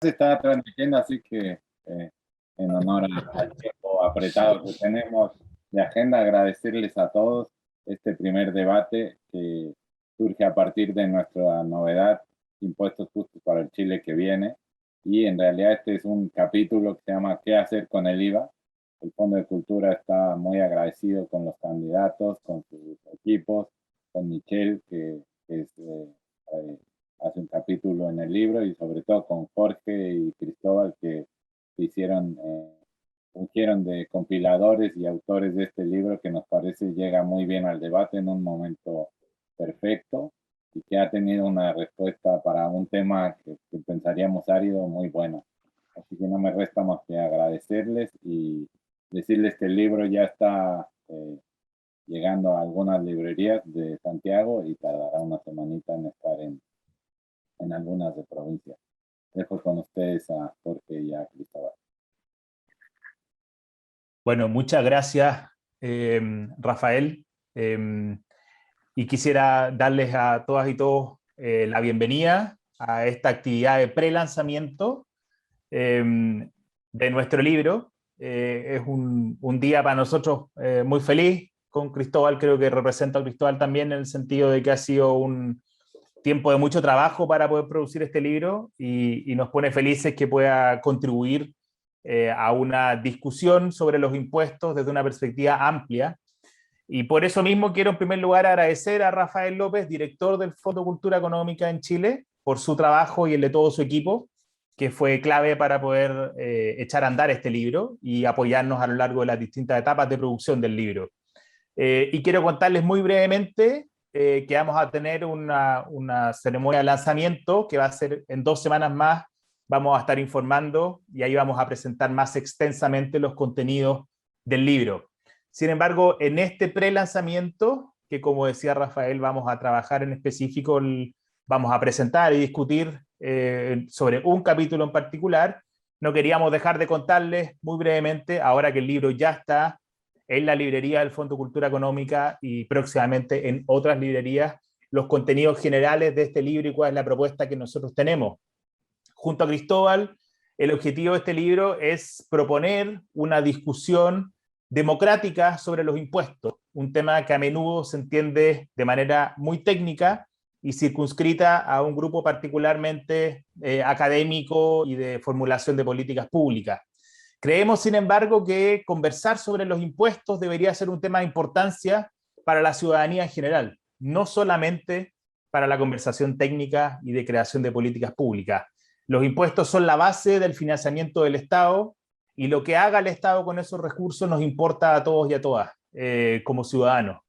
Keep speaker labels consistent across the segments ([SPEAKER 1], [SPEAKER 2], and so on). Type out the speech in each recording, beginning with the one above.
[SPEAKER 1] se está transmitiendo, así que en honor al tiempo apretado que tenemos de agenda, agradecerles a todos este primer debate que surge a partir de nuestra novedad, Impuestos Justos para el Chile que viene. Y en realidad este es un capítulo que se llama ¿Qué hacer con el IVA? El Fondo de Cultura está muy agradecido con los candidatos, con sus equipos, con Michelle, que es, hace un capítulo en el libro, y sobre todo con Jorge y Cristóbal, que hicieron, fungieron de compiladores y autores de este libro, que nos parece llega muy bien al debate en un momento perfecto y que ha tenido una respuesta para un tema que pensaríamos árido muy buena. Así que no me resta más que agradecerles y decirles que el libro ya está llegando a algunas librerías de Santiago y tardará una semanita en estar en algunas de provincia. Dejo con ustedes a Jorge y a Cristóbal.
[SPEAKER 2] Bueno, muchas gracias, Rafael. Y quisiera darles a todas y todos la bienvenida a esta actividad de pre-lanzamiento de nuestro libro. Es un día para nosotros muy feliz. Con Cristóbal, creo que representa a Cristóbal también en el sentido de que ha sido un tiempo de mucho trabajo para poder producir este libro y nos pone felices que pueda contribuir a una discusión sobre los impuestos desde una perspectiva amplia. Y por eso mismo quiero en primer lugar agradecer a Rafael López, director del Fondo Cultura Económica en Chile, por su trabajo y el de todo su equipo, que fue clave para poder echar a andar este libro y apoyarnos a lo largo de las distintas etapas de producción del libro. Y quiero contarles muy brevemente que vamos a tener una ceremonia de lanzamiento que va a ser en 2 semanas más. Vamos a estar informando y ahí vamos a presentar más extensamente los contenidos del libro. Sin embargo, en este pre-lanzamiento, que como decía Rafael, vamos a trabajar en específico, vamos a presentar y discutir sobre un capítulo en particular, no queríamos dejar de contarles muy brevemente, ahora que el libro ya está en la librería del Fondo Cultura Económica y próximamente en otras librerías, los contenidos generales de este libro y cuál es la propuesta que nosotros tenemos. Junto a Cristóbal, el objetivo de este libro es proponer una discusión democrática sobre los impuestos, un tema que a menudo se entiende de manera muy técnica y circunscrita a un grupo particularmente académico y de formulación de políticas públicas. Creemos, sin embargo, que conversar sobre los impuestos debería ser un tema de importancia para la ciudadanía en general, no solamente para la conversación técnica y de creación de políticas públicas. Los impuestos son la base del financiamiento del Estado y lo que haga el Estado con esos recursos nos importa a todos y a todas como ciudadanos.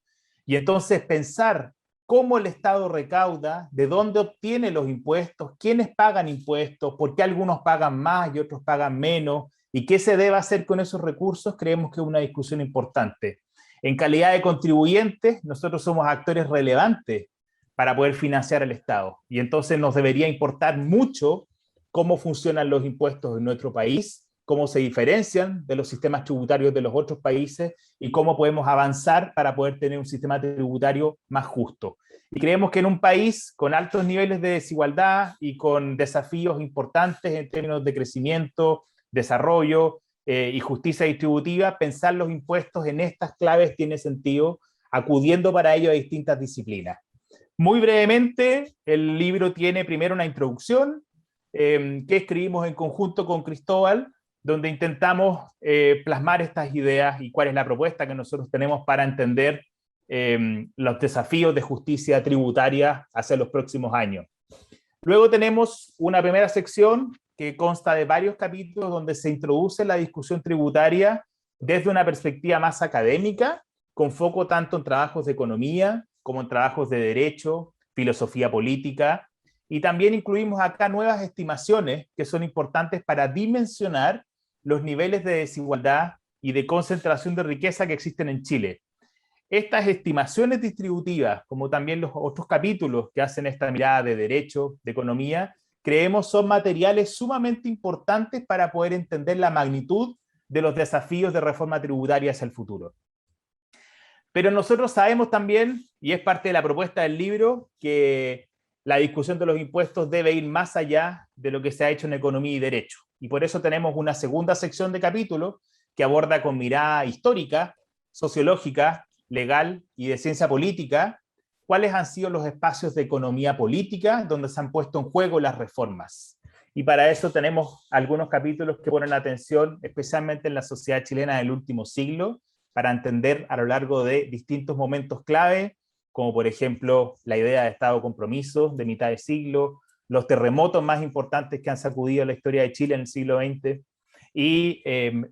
[SPEAKER 2] Y entonces pensar cómo el Estado recauda, de dónde obtiene los impuestos, quiénes pagan impuestos, por qué algunos pagan más y otros pagan menos, y qué se debe hacer con esos recursos, creemos que es una discusión importante. En calidad de contribuyentes, nosotros somos actores relevantes para poder financiar al Estado, y entonces nos debería importar mucho cómo funcionan los impuestos en nuestro país, cómo se diferencian de los sistemas tributarios de los otros países y cómo podemos avanzar para poder tener un sistema tributario más justo. Y creemos que en un país con altos niveles de desigualdad y con desafíos importantes en términos de crecimiento, desarrollo y justicia distributiva, pensar los impuestos en estas claves tiene sentido, acudiendo para ello a distintas disciplinas. Muy brevemente, el libro tiene primero una introducción que escribimos en conjunto con Cristóbal, donde intentamos plasmar estas ideas y cuál es la propuesta que nosotros tenemos para entender los desafíos de justicia tributaria hacia los próximos años. Luego tenemos una primera sección que consta de varios capítulos donde se introduce la discusión tributaria desde una perspectiva más académica, con foco tanto en trabajos de economía como en trabajos de derecho, filosofía política, y también incluimos acá nuevas estimaciones que son importantes para dimensionar los niveles de desigualdad y de concentración de riqueza que existen en Chile. Estas estimaciones distributivas, como también los otros capítulos que hacen esta mirada de derecho, de economía, creemos son materiales sumamente importantes para poder entender la magnitud de los desafíos de reforma tributaria hacia el futuro. Pero nosotros sabemos también, y es parte de la propuesta del libro, que la discusión de los impuestos debe ir más allá de lo que se ha hecho en economía y derecho. Y por eso tenemos una segunda sección de capítulo que aborda con mirada histórica, sociológica, legal y de ciencia política cuáles han sido los espacios de economía política donde se han puesto en juego las reformas. Y para eso tenemos algunos capítulos que ponen atención especialmente en la sociedad chilena del último siglo, para entender a lo largo de distintos momentos clave, como por ejemplo la idea de Estado compromiso de mitad de siglo, los terremotos más importantes que han sacudido la historia de Chile en el siglo XX, y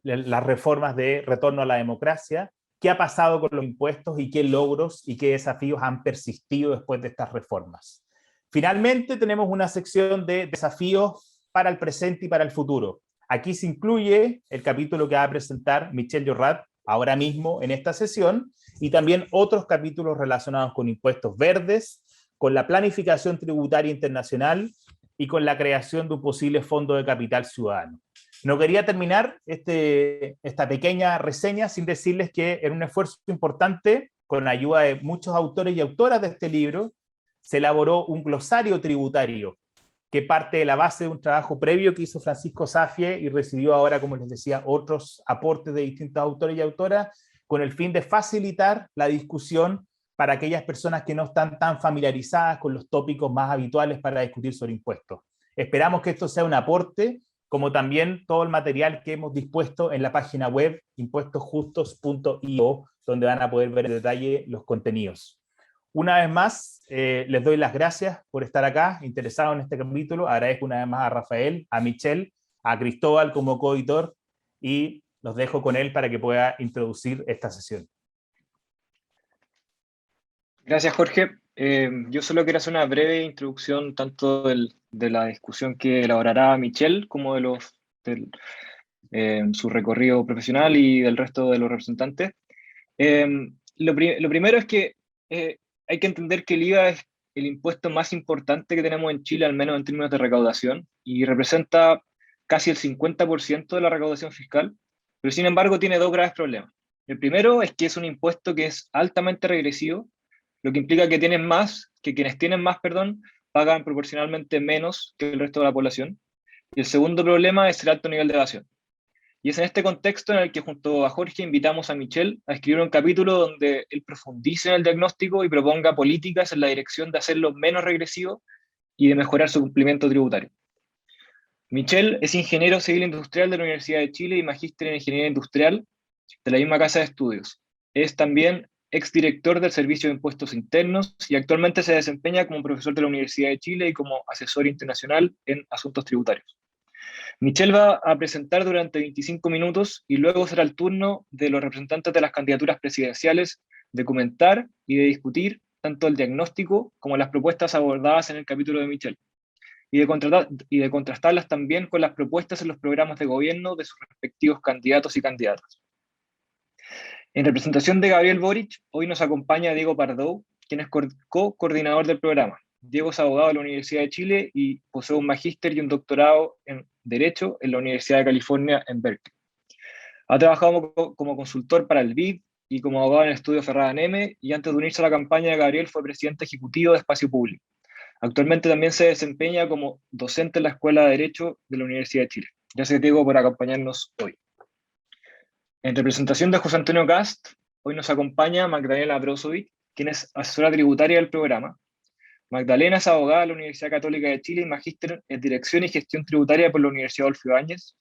[SPEAKER 2] las reformas de retorno a la democracia, qué ha pasado con los impuestos y qué logros y qué desafíos han persistido después de estas reformas. Finalmente tenemos una sección de desafíos para el presente y para el futuro. Aquí se incluye el capítulo que va a presentar Michel Llorrat ahora mismo en esta sesión, y también otros capítulos relacionados con impuestos verdes, con la planificación tributaria internacional y con la creación de un posible fondo de capital ciudadano. No quería terminar esta pequeña reseña sin decirles que en un esfuerzo importante, con la ayuda de muchos autores y autoras de este libro, se elaboró un glosario tributario que parte de la base de un trabajo previo que hizo Francisco Safie y recibió ahora, como les decía, otros aportes de distintos autores y autoras, con el fin de facilitar la discusión para aquellas personas que no están tan familiarizadas con los tópicos más habituales para discutir sobre impuestos. Esperamos que esto sea un aporte, como también todo el material que hemos dispuesto en la página web impuestosjustos.io, donde van a poder ver en detalle los contenidos. Una vez más, les doy las gracias por estar acá, interesados en este capítulo. Agradezco una vez más a Rafael, a Michel, a Cristóbal como coeditor, y los dejo con él para que pueda introducir esta sesión.
[SPEAKER 3] Gracias, Jorge. Yo solo quiero hacer una breve introducción tanto de la discusión que elaborará Michel como de su recorrido profesional y del resto de los representantes. Lo primero es que hay que entender que el IVA es el impuesto más importante que tenemos en Chile, al menos en términos de recaudación, y representa casi el 50% de la recaudación fiscal, pero sin embargo tiene dos graves problemas. El primero es que es un impuesto que es altamente regresivo, lo que implica que quienes tienen más, pagan proporcionalmente menos que el resto de la población. Y el segundo problema es el alto nivel de evasión. Y es en este contexto en el que junto a Jorge invitamos a Michel a escribir un capítulo donde él profundice en el diagnóstico y proponga políticas en la dirección de hacerlo menos regresivo y de mejorar su cumplimiento tributario. Michel es ingeniero civil industrial de la Universidad de Chile y magíster en ingeniería industrial de la misma casa de estudios. Es también exdirector del Servicio de Impuestos Internos y actualmente se desempeña como profesor de la Universidad de Chile y como asesor internacional en asuntos tributarios. Michel va a presentar durante 25 minutos y luego será el turno de los representantes de las candidaturas presidenciales de comentar y de discutir tanto el diagnóstico como las propuestas abordadas en el capítulo de Michel, y de contrastarlas también con las propuestas en los programas de gobierno de sus respectivos candidatos y candidatas. En representación de Gabriel Boric, hoy nos acompaña Diego Pardo, quien es co-coordinador del programa. Diego es abogado de la Universidad de Chile y posee un magíster y un doctorado en Derecho en la Universidad de California en Berkeley. Ha trabajado como consultor para el BID y como abogado en el estudio Ferrada Neme, y antes de unirse a la campaña de Gabriel fue presidente ejecutivo de Espacio Público. Actualmente también se desempeña como docente en la Escuela de Derecho de la Universidad de Chile. Gracias, Diego, por acompañarnos hoy. En representación de José Antonio Cast, hoy nos acompaña Magdalena Brozovic, quien es asesora tributaria del programa. Magdalena es abogada de la Universidad Católica de Chile y magíster en Dirección y Gestión Tributaria por la Universidad Adolfo Ibáñez.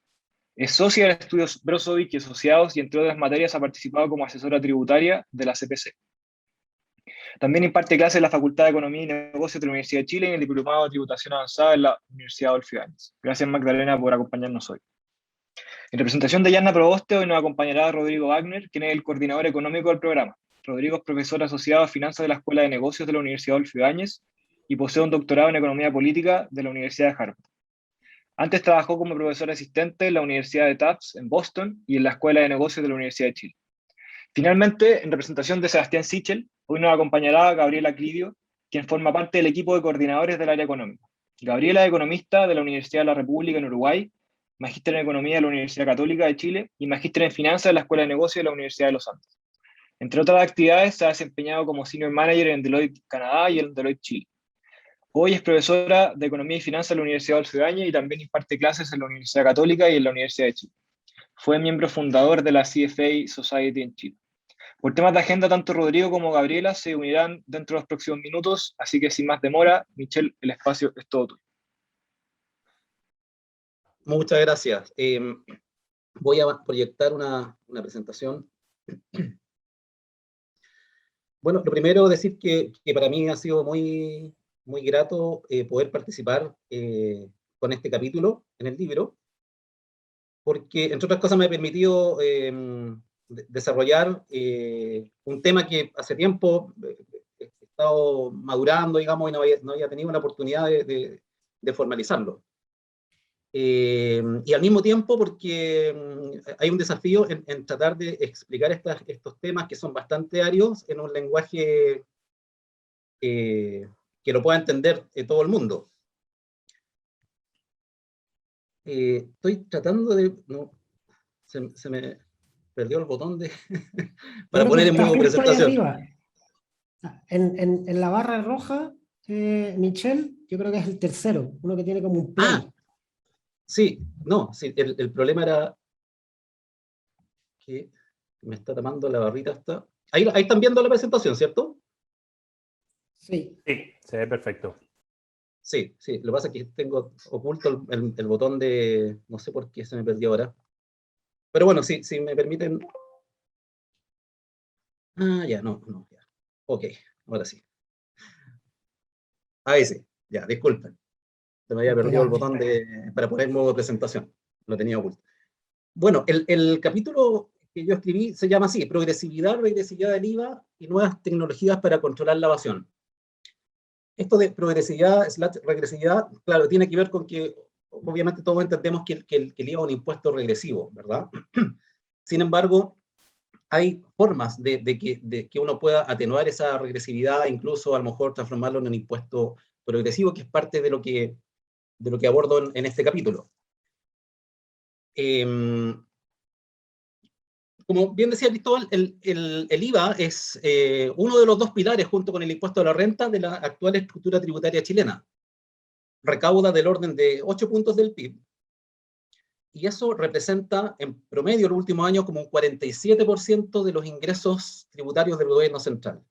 [SPEAKER 3] Es socia de Estudios Brozovic y Asociados y entre otras materias ha participado como asesora tributaria de la CPC. También imparte clases en la Facultad de Economía y Negocios de la Universidad de Chile y en el Diplomado de Tributación Avanzada en la Universidad Adolfo Ibáñez. Gracias, Magdalena, por acompañarnos hoy. En representación de Yanna Proboste, hoy nos acompañará Rodrigo Wagner, quien es el coordinador económico del programa. Rodrigo es profesor asociado a Finanzas de la Escuela de Negocios de la Universidad Adolfo Ibáñez y posee un doctorado en Economía Política de la Universidad de Harvard. Antes trabajó como profesor asistente en la Universidad de Tufts en Boston y en la Escuela de Negocios de la Universidad de Chile. Finalmente, en representación de Sebastián Sichel, hoy nos acompañará Gabriela Clidio, quien forma parte del equipo de coordinadores del área económica. Gabriela es economista de la Universidad de la República en Uruguay, magíster en Economía de la Universidad Católica de Chile y magíster en Finanzas de la Escuela de Negocios de la Universidad de los Andes. Entre otras actividades, se ha desempeñado como Senior Manager en Deloitte Canadá y en Deloitte Chile. Hoy es profesora de Economía y Finanzas en la Universidad de Valsedaña y también imparte clases en la Universidad Católica y en la Universidad de Chile. Fue miembro fundador de la CFA Society en Chile. Por temas de agenda, tanto Rodrigo como Gabriela se unirán dentro de los próximos minutos, así que sin más demora, Michelle, el espacio es todo tuyo.
[SPEAKER 4] Muchas gracias. Voy a proyectar una presentación. Bueno, lo primero decir que para mí ha sido muy grato poder participar con este capítulo en el libro, porque entre otras cosas me ha permitido desarrollar un tema que hace tiempo he estado madurando, digamos, y no había tenido la oportunidad de formalizarlo. Y al mismo tiempo porque hay un desafío en tratar de explicar estos temas que son bastante áridos en un lenguaje que lo pueda entender todo el mundo. Estoy tratando de... No, se me perdió el botón de para poner en modo presentación.
[SPEAKER 5] En la barra roja, Michelle, yo creo que es el tercero, uno que tiene como un plan.
[SPEAKER 4] Sí, no, sí, el problema era que me está tapando la barrita esta. Ahí están viendo la presentación, ¿cierto?
[SPEAKER 5] Sí.
[SPEAKER 2] Sí, se ve perfecto.
[SPEAKER 4] Sí, lo que pasa es que tengo oculto el botón de... No sé por qué se me perdió ahora. Pero bueno, si me permiten... ya, no, ya. Ok, ahora sí. Ahí sí, ya, disculpen. Se me había perdido el botón para poner modo presentación. Lo tenía oculto. Bueno, el capítulo que yo escribí se llama así: Progresividad, regresividad del IVA y nuevas tecnologías para controlar la evasión. Esto de progresividad, regresividad, claro, tiene que ver con que, obviamente todos entendemos que el IVA es un impuesto regresivo, ¿verdad? Sin embargo, hay formas de que uno pueda atenuar esa regresividad, incluso a lo mejor transformarlo en un impuesto progresivo, que es parte de lo que abordo en este capítulo. Como bien decía Cristóbal, el IVA es uno de los dos pilares, junto con el impuesto a la renta, de la actual estructura tributaria chilena. Recauda del orden de 8 puntos del PIB, y eso representa en promedio en los últimos años como un 47% de los ingresos tributarios del gobierno central.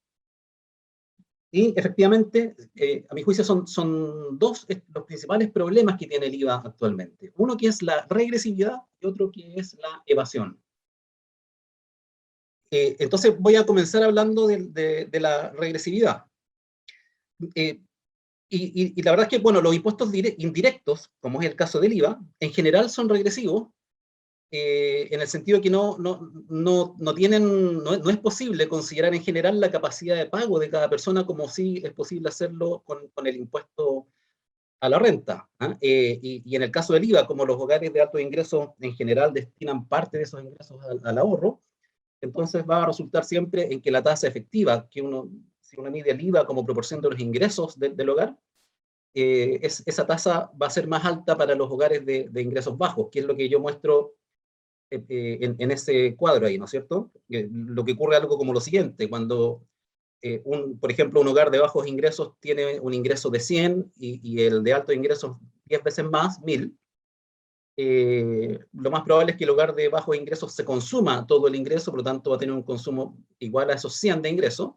[SPEAKER 4] Y efectivamente, a mi juicio, son dos los principales problemas que tiene el IVA actualmente. Uno que es la regresividad y otro que es la evasión. Entonces voy a comenzar hablando de la regresividad. Y la verdad es que, bueno, los impuestos indirectos, como es el caso del IVA, en general son regresivos, en el sentido que no es posible considerar en general la capacidad de pago de cada persona como si es posible hacerlo con el impuesto a la renta. Y en el caso del IVA, como los hogares de altos ingresos en general destinan parte de esos ingresos al ahorro, entonces va a resultar siempre en que la tasa efectiva, si uno mide el IVA como proporción de los ingresos del hogar, esa tasa va a ser más alta para los hogares de ingresos bajos, que es lo que yo muestro en ese cuadro ahí, ¿no es cierto? Lo que ocurre algo como lo siguiente: cuando, por ejemplo, un hogar de bajos ingresos tiene un ingreso de 100 y el de altos ingresos 10 veces más, 1000, lo más probable es que el hogar de bajos ingresos se consuma todo el ingreso, por lo tanto va a tener un consumo igual a esos 100 de ingresos.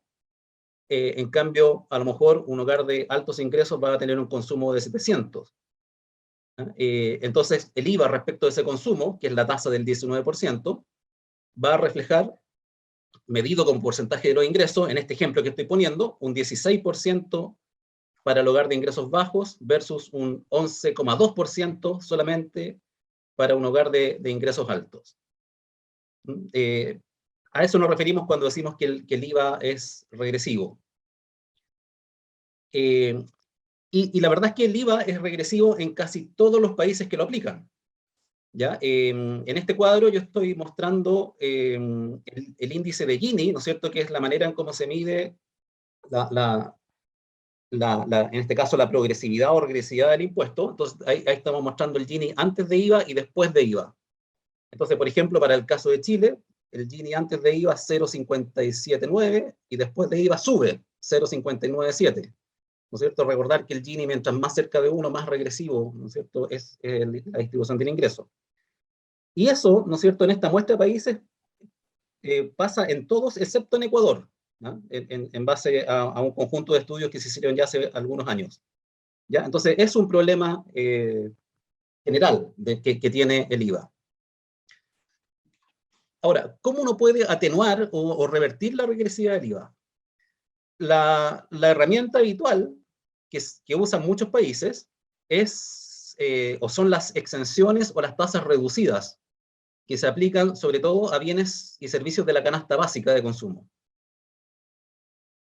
[SPEAKER 4] En cambio, a lo mejor un hogar de altos ingresos va a tener un consumo de 700. Entonces, el IVA respecto de ese consumo, que es la tasa del 19%, va a reflejar, medido como porcentaje de los ingresos, en este ejemplo que estoy poniendo, un 16% para el hogar de ingresos bajos versus un 11,2% solamente para un hogar de ingresos altos. A eso nos referimos cuando decimos que el IVA es regresivo. Y la verdad es que el IVA es regresivo en casi todos los países que lo aplican. ¿Ya? En este cuadro yo estoy mostrando el índice de Gini, ¿no es cierto?, que es la manera en cómo se mide en este caso la progresividad o regresividad del impuesto. Entonces ahí estamos mostrando el Gini antes de IVA y después de IVA. Entonces, por ejemplo, para el caso de Chile, el Gini antes de IVA es 0,579 y después de IVA sube 0,597. ¿no es cierto? Recordar que el Gini, mientras más cerca de 1, más regresivo, ¿no es cierto?, es la distribución del ingreso. Y eso, ¿no es cierto?, en esta muestra de países pasa en todos, excepto en Ecuador, ¿no?, en base a un conjunto de estudios que se hicieron ya hace algunos años. ¿Ya? Entonces, es un problema general que tiene el IVA. Ahora, ¿cómo uno puede atenuar o revertir la regresividad del IVA? La herramienta habitual que usan muchos países es, o son las exenciones o las tasas reducidas, que se aplican sobre todo a bienes y servicios de la canasta básica de consumo.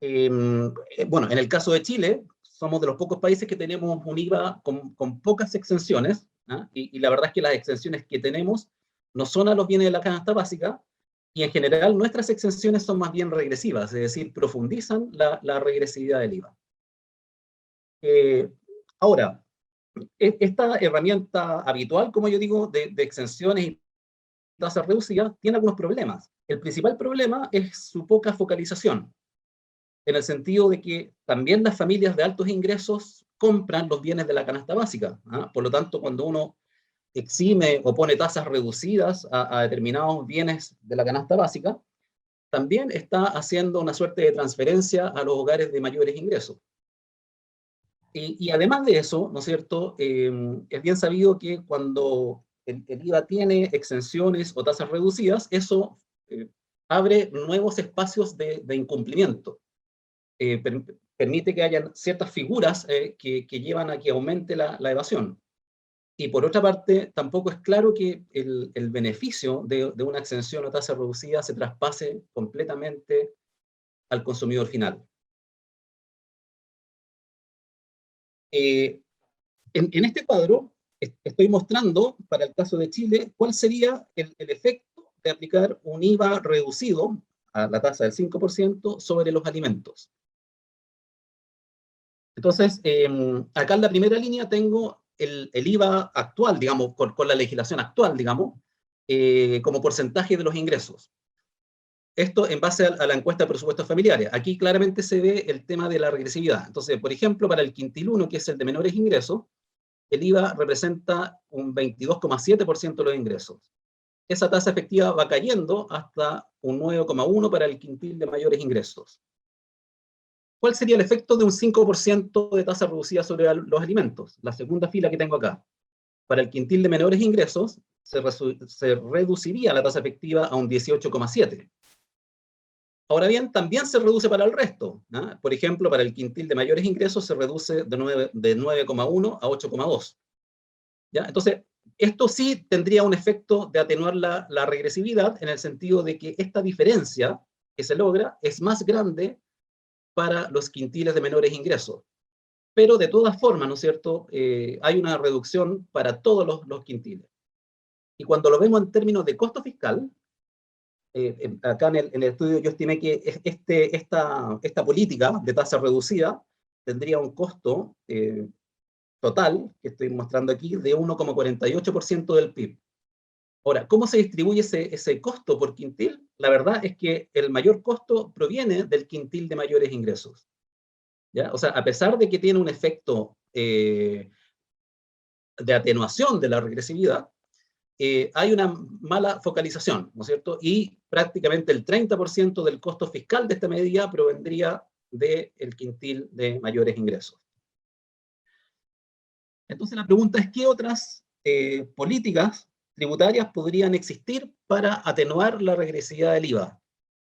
[SPEAKER 4] Bueno, en el caso de Chile, somos de los pocos países que tenemos un IVA con pocas exenciones, ¿ah? Y la verdad es que las exenciones que tenemos no son a los bienes de la canasta básica, y en general nuestras exenciones son más bien regresivas, es decir, profundizan la regresividad del IVA. Ahora, esta herramienta habitual, como yo digo, de exenciones y tasas reducidas, tiene algunos problemas. El principal problema es su poca focalización, en el sentido de que también las familias de altos ingresos compran los bienes de la canasta básica, ¿ah? Por lo tanto, cuando uno exime o pone tasas reducidas a determinados bienes de la canasta básica, también está haciendo una suerte de transferencia a los hogares de mayores ingresos. Y además de eso, ¿no es cierto?, es bien sabido que cuando el IVA tiene exenciones o tasas reducidas, eso abre nuevos espacios de incumplimiento. Permite que haya ciertas figuras que llevan a que aumente la evasión. Y por otra parte, tampoco es claro que el beneficio de una exención o tasa reducida se traspase completamente al consumidor final. En este cuadro estoy mostrando, para el caso de Chile, cuál sería el efecto de aplicar un IVA reducido a la tasa del 5% sobre los alimentos. Entonces, acá en la primera línea tengo el IVA actual, digamos, con la legislación actual, digamos, como porcentaje de los ingresos. Esto en base a la encuesta de presupuestos familiares. Aquí claramente se ve el tema de la regresividad. Entonces, por ejemplo, para el quintil 1, que es el de menores ingresos, el IVA representa un 22,7% de los ingresos. Esa tasa efectiva va cayendo hasta un 9,1% para el quintil de mayores ingresos. ¿Cuál sería el efecto de un 5% de tasa reducida sobre los alimentos? La segunda fila que tengo acá. Para el quintil de menores ingresos, se reduciría la tasa efectiva a un 18,7%. Ahora bien, también se reduce para el resto, ¿no? Por ejemplo, para el quintil de mayores ingresos se reduce de 9,1 a 8,2. ¿Ya? Entonces, esto sí tendría un efecto de atenuar la regresividad, en el sentido de que esta diferencia que se logra es más grande para los quintiles de menores ingresos. Pero de todas formas, ¿no es cierto?, hay una reducción para todos los quintiles. Y cuando lo vemos en términos de costo fiscal, acá en el estudio yo estimé que esta política de tasa reducida tendría un costo total, que estoy mostrando aquí, de 1,48% del PIB. Ahora, ¿cómo se distribuye ese costo por quintil? La verdad es que el mayor costo proviene del quintil de mayores ingresos, ¿ya? O sea, a pesar de que tiene un efecto de atenuación de la regresividad, hay una mala focalización, ¿no es cierto? Y prácticamente el 30% del costo fiscal de esta medida provendría del quintil de mayores ingresos. Entonces la pregunta es, ¿qué otras políticas tributarias podrían existir para atenuar la regresividad del IVA,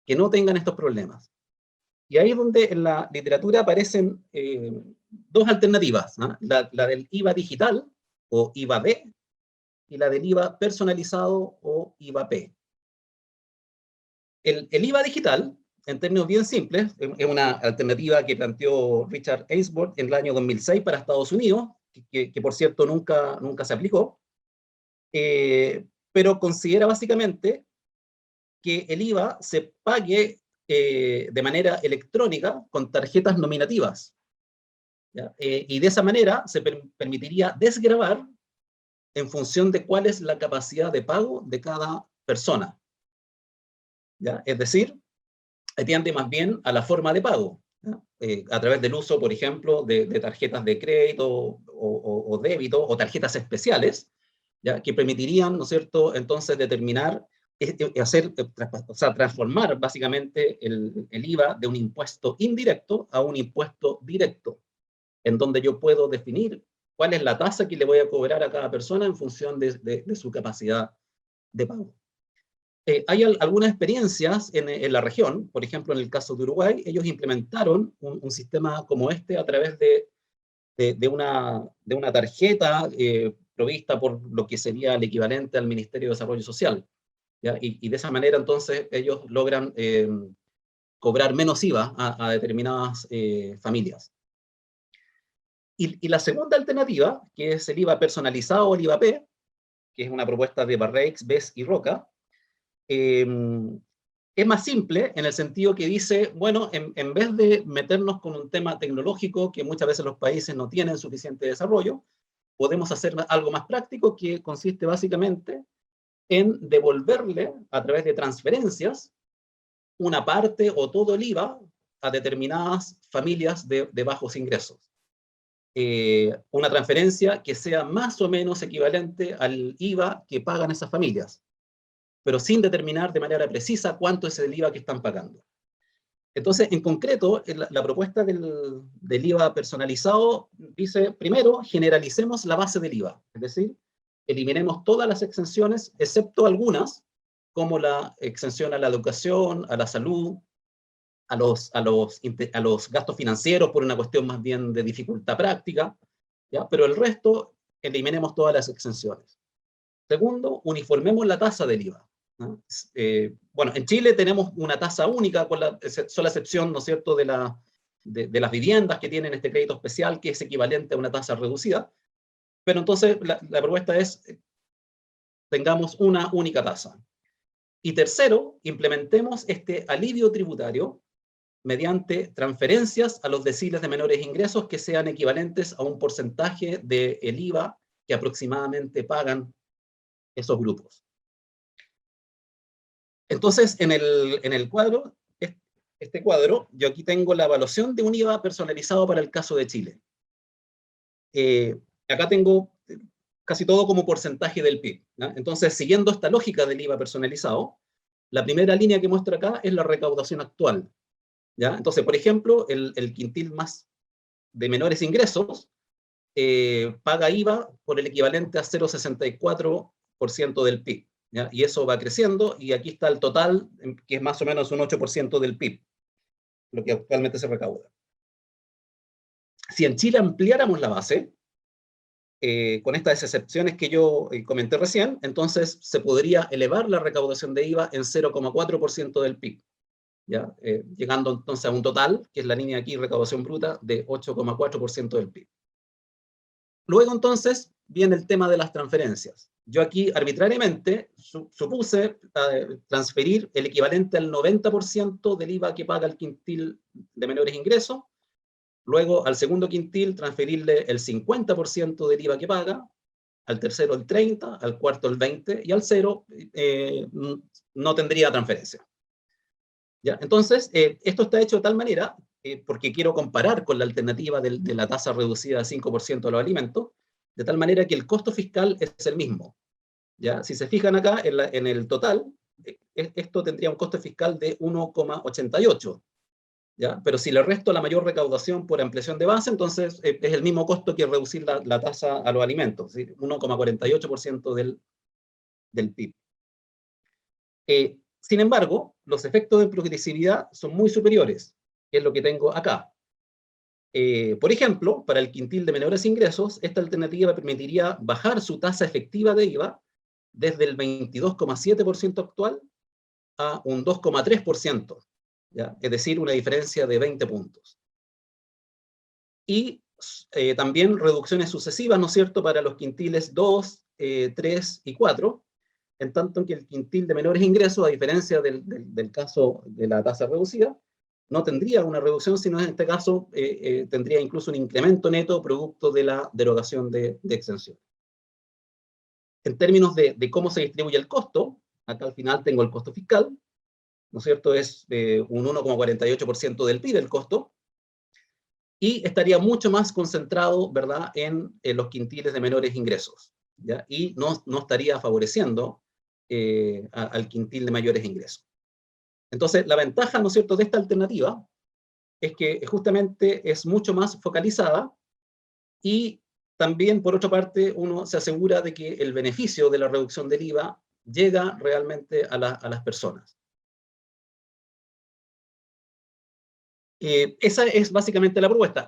[SPEAKER 4] que no tengan estos problemas? Y ahí es donde en la literatura aparecen dos alternativas, ¿no? La del IVA digital, o IVA-D, y la del IVA personalizado, o IVA-P. El IVA digital, en términos bien simples, es una alternativa que planteó Richard Ainsworth en el año 2006 para Estados Unidos, que por cierto nunca se aplicó, pero considera básicamente que el IVA se pague de manera electrónica con tarjetas nominativas, ¿ya? Y de esa manera se permitiría desgravar en función de cuál es la capacidad de pago de cada persona, ¿ya? Es decir, atiende más bien a la forma de pago. ¿no? A través del uso, por ejemplo, de tarjetas de crédito o débito o tarjetas especiales, ¿ya? Que permitirían, ¿no es cierto?, entonces determinar, transformar básicamente el IVA de un impuesto indirecto a un impuesto directo, en donde yo puedo definir cuál es la tasa que le voy a cobrar a cada persona en función de su capacidad de pago. Hay algunas experiencias en la región, por ejemplo, en el caso de Uruguay, ellos implementaron un sistema como este a través de una tarjeta provista por lo que sería el equivalente al Ministerio de Desarrollo Social, ¿ya? Y de esa manera, entonces, ellos logran cobrar menos IVA a determinadas familias. Y la segunda alternativa, que es el IVA personalizado o el IVA-P, que es una propuesta de Barreix, Bess y Roca, es más simple en el sentido que dice, bueno, en vez de meternos con un tema tecnológico que muchas veces los países no tienen suficiente desarrollo, podemos hacer algo más práctico que consiste básicamente en devolverle a través de transferencias una parte o todo el IVA a determinadas familias de bajos ingresos. Una transferencia que sea más o menos equivalente al IVA que pagan esas familias, pero sin determinar de manera precisa cuánto es el IVA que están pagando. Entonces, en concreto, la propuesta del IVA personalizado dice, primero, generalicemos la base del IVA, es decir, eliminemos todas las exenciones, excepto algunas, como la exención a la educación, a la salud, a los gastos financieros por una cuestión más bien de dificultad práctica, ¿ya? Pero el resto, eliminemos todas las exenciones. Segundo, uniformemos la tasa del IVA, ¿no? Bueno, en Chile tenemos una tasa única, con la sola excepción, ¿no es cierto?, de las viviendas que tienen este crédito especial, que es equivalente a una tasa reducida, pero entonces la propuesta es, tengamos una única tasa. Y tercero, implementemos este alivio tributario mediante transferencias a los deciles de menores ingresos que sean equivalentes a un porcentaje del IVA que aproximadamente pagan esos grupos. Entonces, en el cuadro, este cuadro, yo aquí tengo la evaluación de un IVA personalizado para el caso de Chile. Acá tengo casi todo como porcentaje del PIB, ¿no? Entonces, siguiendo esta lógica del IVA personalizado, la primera línea que muestro acá es la recaudación actual, ¿ya? Entonces, por ejemplo, el quintil más de menores ingresos paga IVA por el equivalente a 0,64% del PIB, ¿ya? Y eso va creciendo, y aquí está el total, que es más o menos un 8% del PIB, lo que actualmente se recauda. Si en Chile ampliáramos la base, con estas excepciones que yo comenté recién, entonces se podría elevar la recaudación de IVA en 0,4% del PIB, ¿ya? Llegando entonces a un total, que es la línea aquí, recaudación bruta, de 8,4% del PIB. Luego entonces viene el tema de las transferencias. Yo aquí arbitrariamente supuse transferir el equivalente al 90% del IVA que paga el quintil de menores ingresos, luego al segundo quintil transferirle el 50% del IVA que paga, al tercero el 30%, al cuarto el 20%, y al cero no tendría transferencia. ¿Ya? Entonces, esto está hecho de tal manera, porque quiero comparar con la alternativa de la tasa reducida de 5% de los alimentos, de tal manera que el costo fiscal es el mismo, ¿ya? Si se fijan acá, en el total, esto tendría un costo fiscal de 1,88, ¿ya? Pero si le resto la mayor recaudación por ampliación de base, entonces es el mismo costo que reducir la tasa a los alimentos, ¿sí? 1,48% del PIB. Sin embargo, los efectos de progresividad son muy superiores, que es lo que tengo acá. Por ejemplo, para el quintil de menores ingresos, esta alternativa permitiría bajar su tasa efectiva de IVA desde el 22,7% actual a un 2,3%, ¿ya? Es decir, una diferencia de 20 puntos. Y también reducciones sucesivas, ¿no es cierto?, para los quintiles 2, 3 y 4, en tanto que el quintil de menores ingresos, a diferencia del caso de la tasa reducida, no tendría una reducción, sino en este caso tendría incluso un incremento neto producto de la derogación de exención. En términos de cómo se distribuye el costo, acá al final tengo el costo fiscal, ¿no es cierto? Es un 1,48% del PIB el costo, y estaría mucho más concentrado, ¿verdad?, en los quintiles de menores ingresos, ¿ya? Y no estaría favoreciendo al quintil de mayores ingresos. Entonces, la ventaja, ¿no es cierto?, de esta alternativa es que justamente es mucho más focalizada y también, por otra parte, uno se asegura de que el beneficio de la reducción del IVA llega realmente a las personas. Esa es básicamente la propuesta.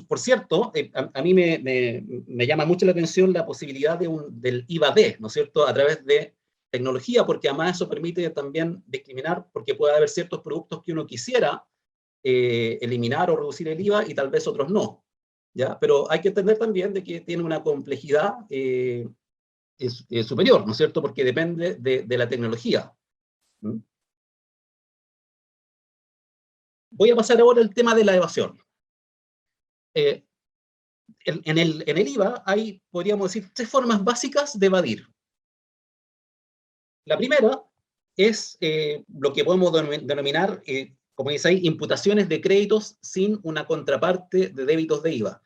[SPEAKER 4] Por cierto, a mí me llama mucho la atención la posibilidad del IVA-D, ¿no es cierto?, a través de tecnología, porque además eso permite también discriminar, porque puede haber ciertos productos que uno quisiera eliminar o reducir el IVA y tal vez otros no, ¿ya? Pero hay que entender también de que tiene una complejidad superior, ¿no es cierto?, porque depende de la tecnología. ¿Mm? Voy a pasar ahora al tema de la evasión. En el IVA hay, podríamos decir, 3 formas básicas de evadir. La primera es lo que podemos denominar, como dice ahí, imputaciones de créditos sin una contraparte de débitos de IVA,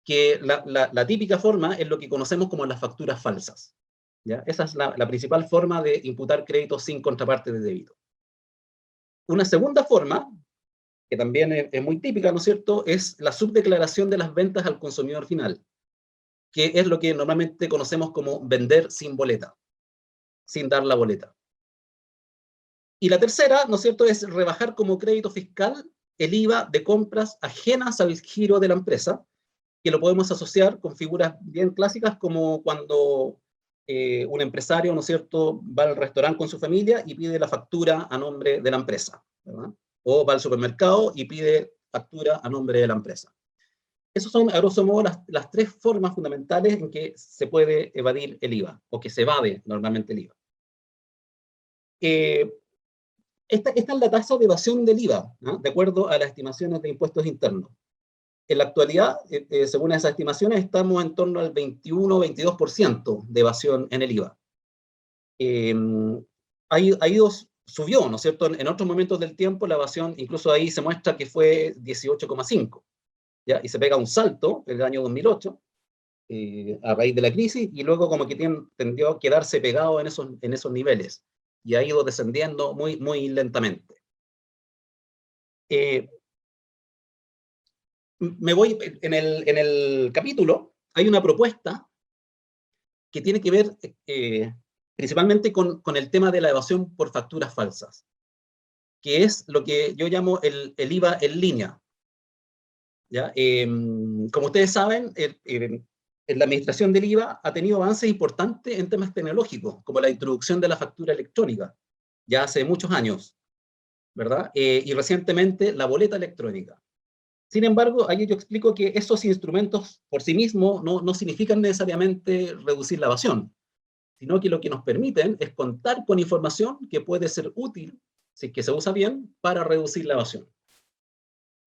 [SPEAKER 4] que la típica forma es lo que conocemos como las facturas falsas, ¿ya? Esa es la principal forma de imputar créditos sin contraparte de débito. Una segunda forma, que también es muy típica, ¿no es cierto?, es la subdeclaración de las ventas al consumidor final, que es lo que normalmente conocemos como vender sin boleta, sin dar la boleta. Y la tercera, ¿no es cierto?, es rebajar como crédito fiscal el IVA de compras ajenas al giro de la empresa, que lo podemos asociar con figuras bien clásicas como cuando un empresario, ¿no es cierto?, va al restaurante con su familia y pide la factura a nombre de la empresa, ¿verdad? O va al supermercado y pide factura a nombre de la empresa. Esas son, a grosso modo, las 3 formas fundamentales en que se puede evadir el IVA, o que se evade normalmente el IVA. Esta es la tasa de evasión del IVA, ¿no?, de acuerdo a las estimaciones de impuestos internos. En la actualidad, según esas estimaciones, estamos en torno al 21-22% de evasión en el IVA. Subió, ¿no es cierto? En otros momentos del tiempo la evasión, incluso ahí se muestra que fue 18,5%, ¿ya? Y se pega un salto en el año 2008, a raíz de la crisis, y luego como que tendió a quedarse pegado en esos niveles, y ha ido descendiendo muy, muy lentamente. Me voy, en el capítulo hay una propuesta que tiene que ver principalmente con el tema de la evasión por facturas falsas, que es lo que yo llamo el IVA en línea, ¿ya? Como ustedes saben, la administración del IVA ha tenido avances importantes en temas tecnológicos, como la introducción de la factura electrónica, ya hace muchos años, ¿verdad? Y recientemente la boleta electrónica. Sin embargo, ahí yo explico que esos instrumentos por sí mismos no significan necesariamente reducir la evasión, sino que lo que nos permiten es contar con información que puede ser útil, si es que se usa bien, para reducir la evasión.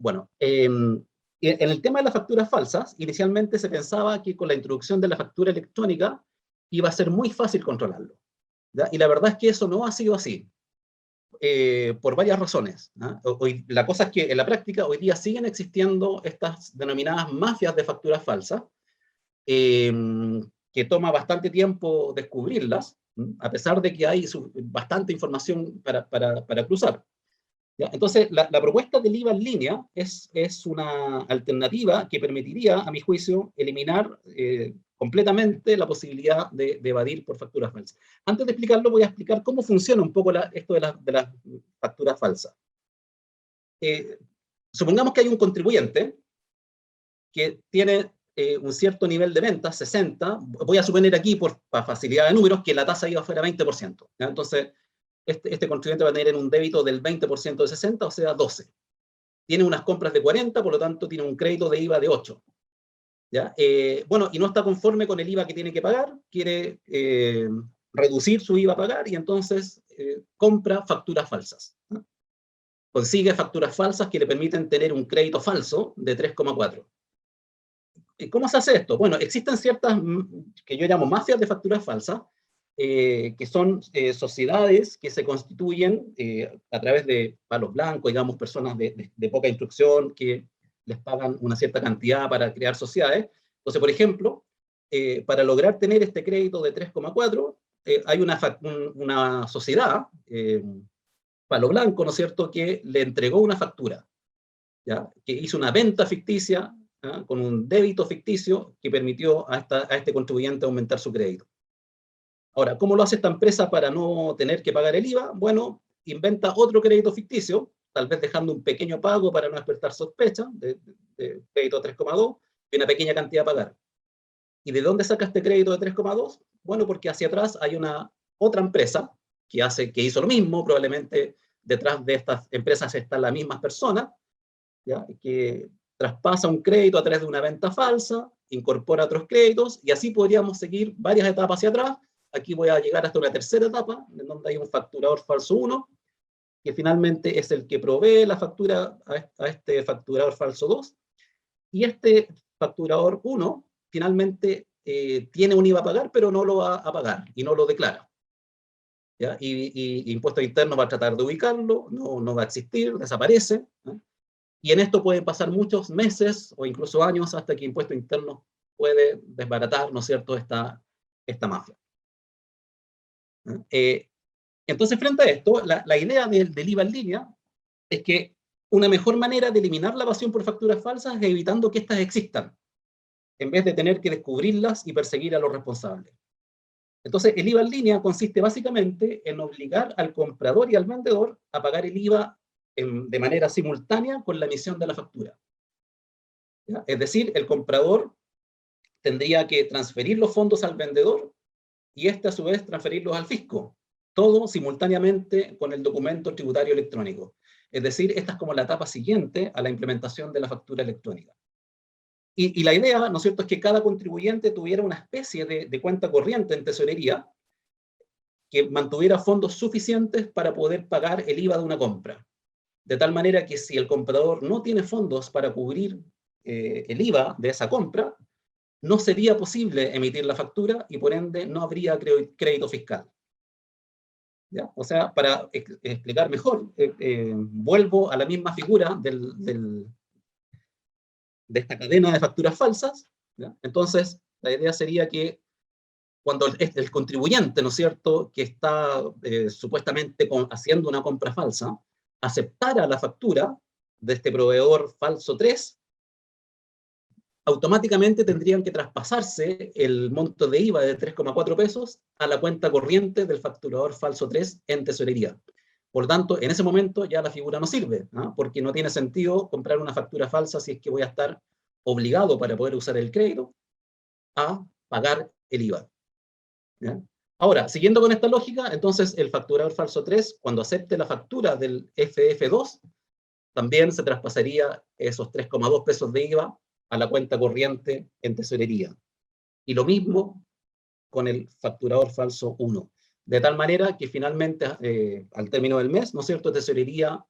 [SPEAKER 4] Bueno, en el tema de las facturas falsas, inicialmente se pensaba que con la introducción de la factura electrónica iba a ser muy fácil controlarlo, ¿ya? Y la verdad es que eso no ha sido así. Por varias razones, ¿no? La cosa es que en la práctica hoy día siguen existiendo estas denominadas mafias de facturas falsas, que toma bastante tiempo descubrirlas, ¿no?, a pesar de que hay bastante información para cruzar, ¿ya? Entonces, la propuesta del IVA en línea es una alternativa que permitiría, a mi juicio, eliminar completamente la posibilidad de evadir por facturas falsas. Antes de explicarlo, voy a explicar cómo funciona un poco esto de las facturas falsas. Supongamos que hay un contribuyente que tiene un cierto nivel de ventas, 60, voy a suponer aquí, para facilidad de números, que la tasa IVA fuera 20%, ¿ya? Entonces, este contribuyente va a tener un débito del 20% de 60, o sea, 12. Tiene unas compras de 40, por lo tanto, tiene un crédito de IVA de 8. ¿Ya? Bueno, y no está conforme con el IVA que tiene que pagar, quiere reducir su IVA a pagar, y entonces compra facturas falsas, ¿no? Consigue facturas falsas que le permiten tener un crédito falso de 3,4. ¿Cómo se hace esto? Bueno, existen ciertas, que yo llamo mafias de facturas falsas, que son sociedades que se constituyen a través de palos blancos, digamos, personas de poca instrucción, que les pagan una cierta cantidad para crear sociedades. Entonces, por ejemplo, para lograr tener este crédito de 3,4, hay una sociedad, Palo Blanco, ¿no es cierto?, que le entregó una factura, ¿ya?, que hizo una venta ficticia, ¿ya?, con un débito ficticio que permitió a este contribuyente aumentar su crédito. Ahora, ¿cómo lo hace esta empresa para no tener que pagar el IVA? Bueno, inventa otro crédito ficticio, tal vez dejando un pequeño pago para no despertar sospecha, de crédito 3,2, y una pequeña cantidad a pagar. ¿Y de dónde saca este crédito de 3,2? Bueno, porque hacia atrás hay otra empresa que hizo lo mismo, probablemente detrás de estas empresas están las mismas personas, ¿ya?, que traspasa un crédito a través de una venta falsa, incorpora otros créditos, y así podríamos seguir varias etapas hacia atrás. Aquí voy a llegar hasta una tercera etapa, en donde hay un facturador falso 1, que finalmente es el que provee la factura a este facturador falso 2, y este facturador 1 finalmente tiene un IVA a pagar, pero no lo va a pagar, y no lo declara, ¿ya? Y Impuesto Interno va a tratar de ubicarlo, no va a existir, desaparece, ¿no? Y en esto pueden pasar muchos meses, o incluso años, hasta que Impuesto Interno puede desbaratar, ¿no es cierto?, esta mafia. Entonces, frente a esto, la idea del IVA en línea es que una mejor manera de eliminar la evasión por facturas falsas es evitando que éstas existan, en vez de tener que descubrirlas y perseguir a los responsables. Entonces, el IVA en línea consiste básicamente en obligar al comprador y al vendedor a pagar el IVA de manera simultánea con la emisión de la factura, ¿ya? Es decir, el comprador tendría que transferir los fondos al vendedor y este a su vez transferirlos al fisco, todo simultáneamente con el documento tributario electrónico. Es decir, esta es como la etapa siguiente a la implementación de la factura electrónica. Y la idea, ¿no es cierto?, es que cada contribuyente tuviera una especie de cuenta corriente en tesorería que mantuviera fondos suficientes para poder pagar el IVA de una compra. De tal manera que si el comprador no tiene fondos para cubrir el IVA de esa compra, no sería posible emitir la factura y por ende no habría crédito fiscal, ¿ya? O sea, para explicar mejor, vuelvo a la misma figura de esta cadena de facturas falsas, ¿ya? Entonces, la idea sería que cuando el contribuyente, ¿no es cierto?, que está supuestamente haciendo una compra falsa, aceptara la factura de este proveedor falso 3, automáticamente tendrían que traspasarse el monto de IVA de 3,4 pesos a la cuenta corriente del facturador falso 3 en tesorería. Por tanto, en ese momento ya la figura no sirve, ¿no?, porque no tiene sentido comprar una factura falsa si es que voy a estar obligado para poder usar el crédito a pagar el IVA, ¿ya? Ahora, siguiendo con esta lógica, entonces el facturador falso 3, cuando acepte la factura del FF2, también se traspasaría esos 3,2 pesos de IVA a la cuenta corriente en tesorería. Y lo mismo con el facturador falso 1. De tal manera que finalmente, al término del mes, ¿no es cierto?, tesorería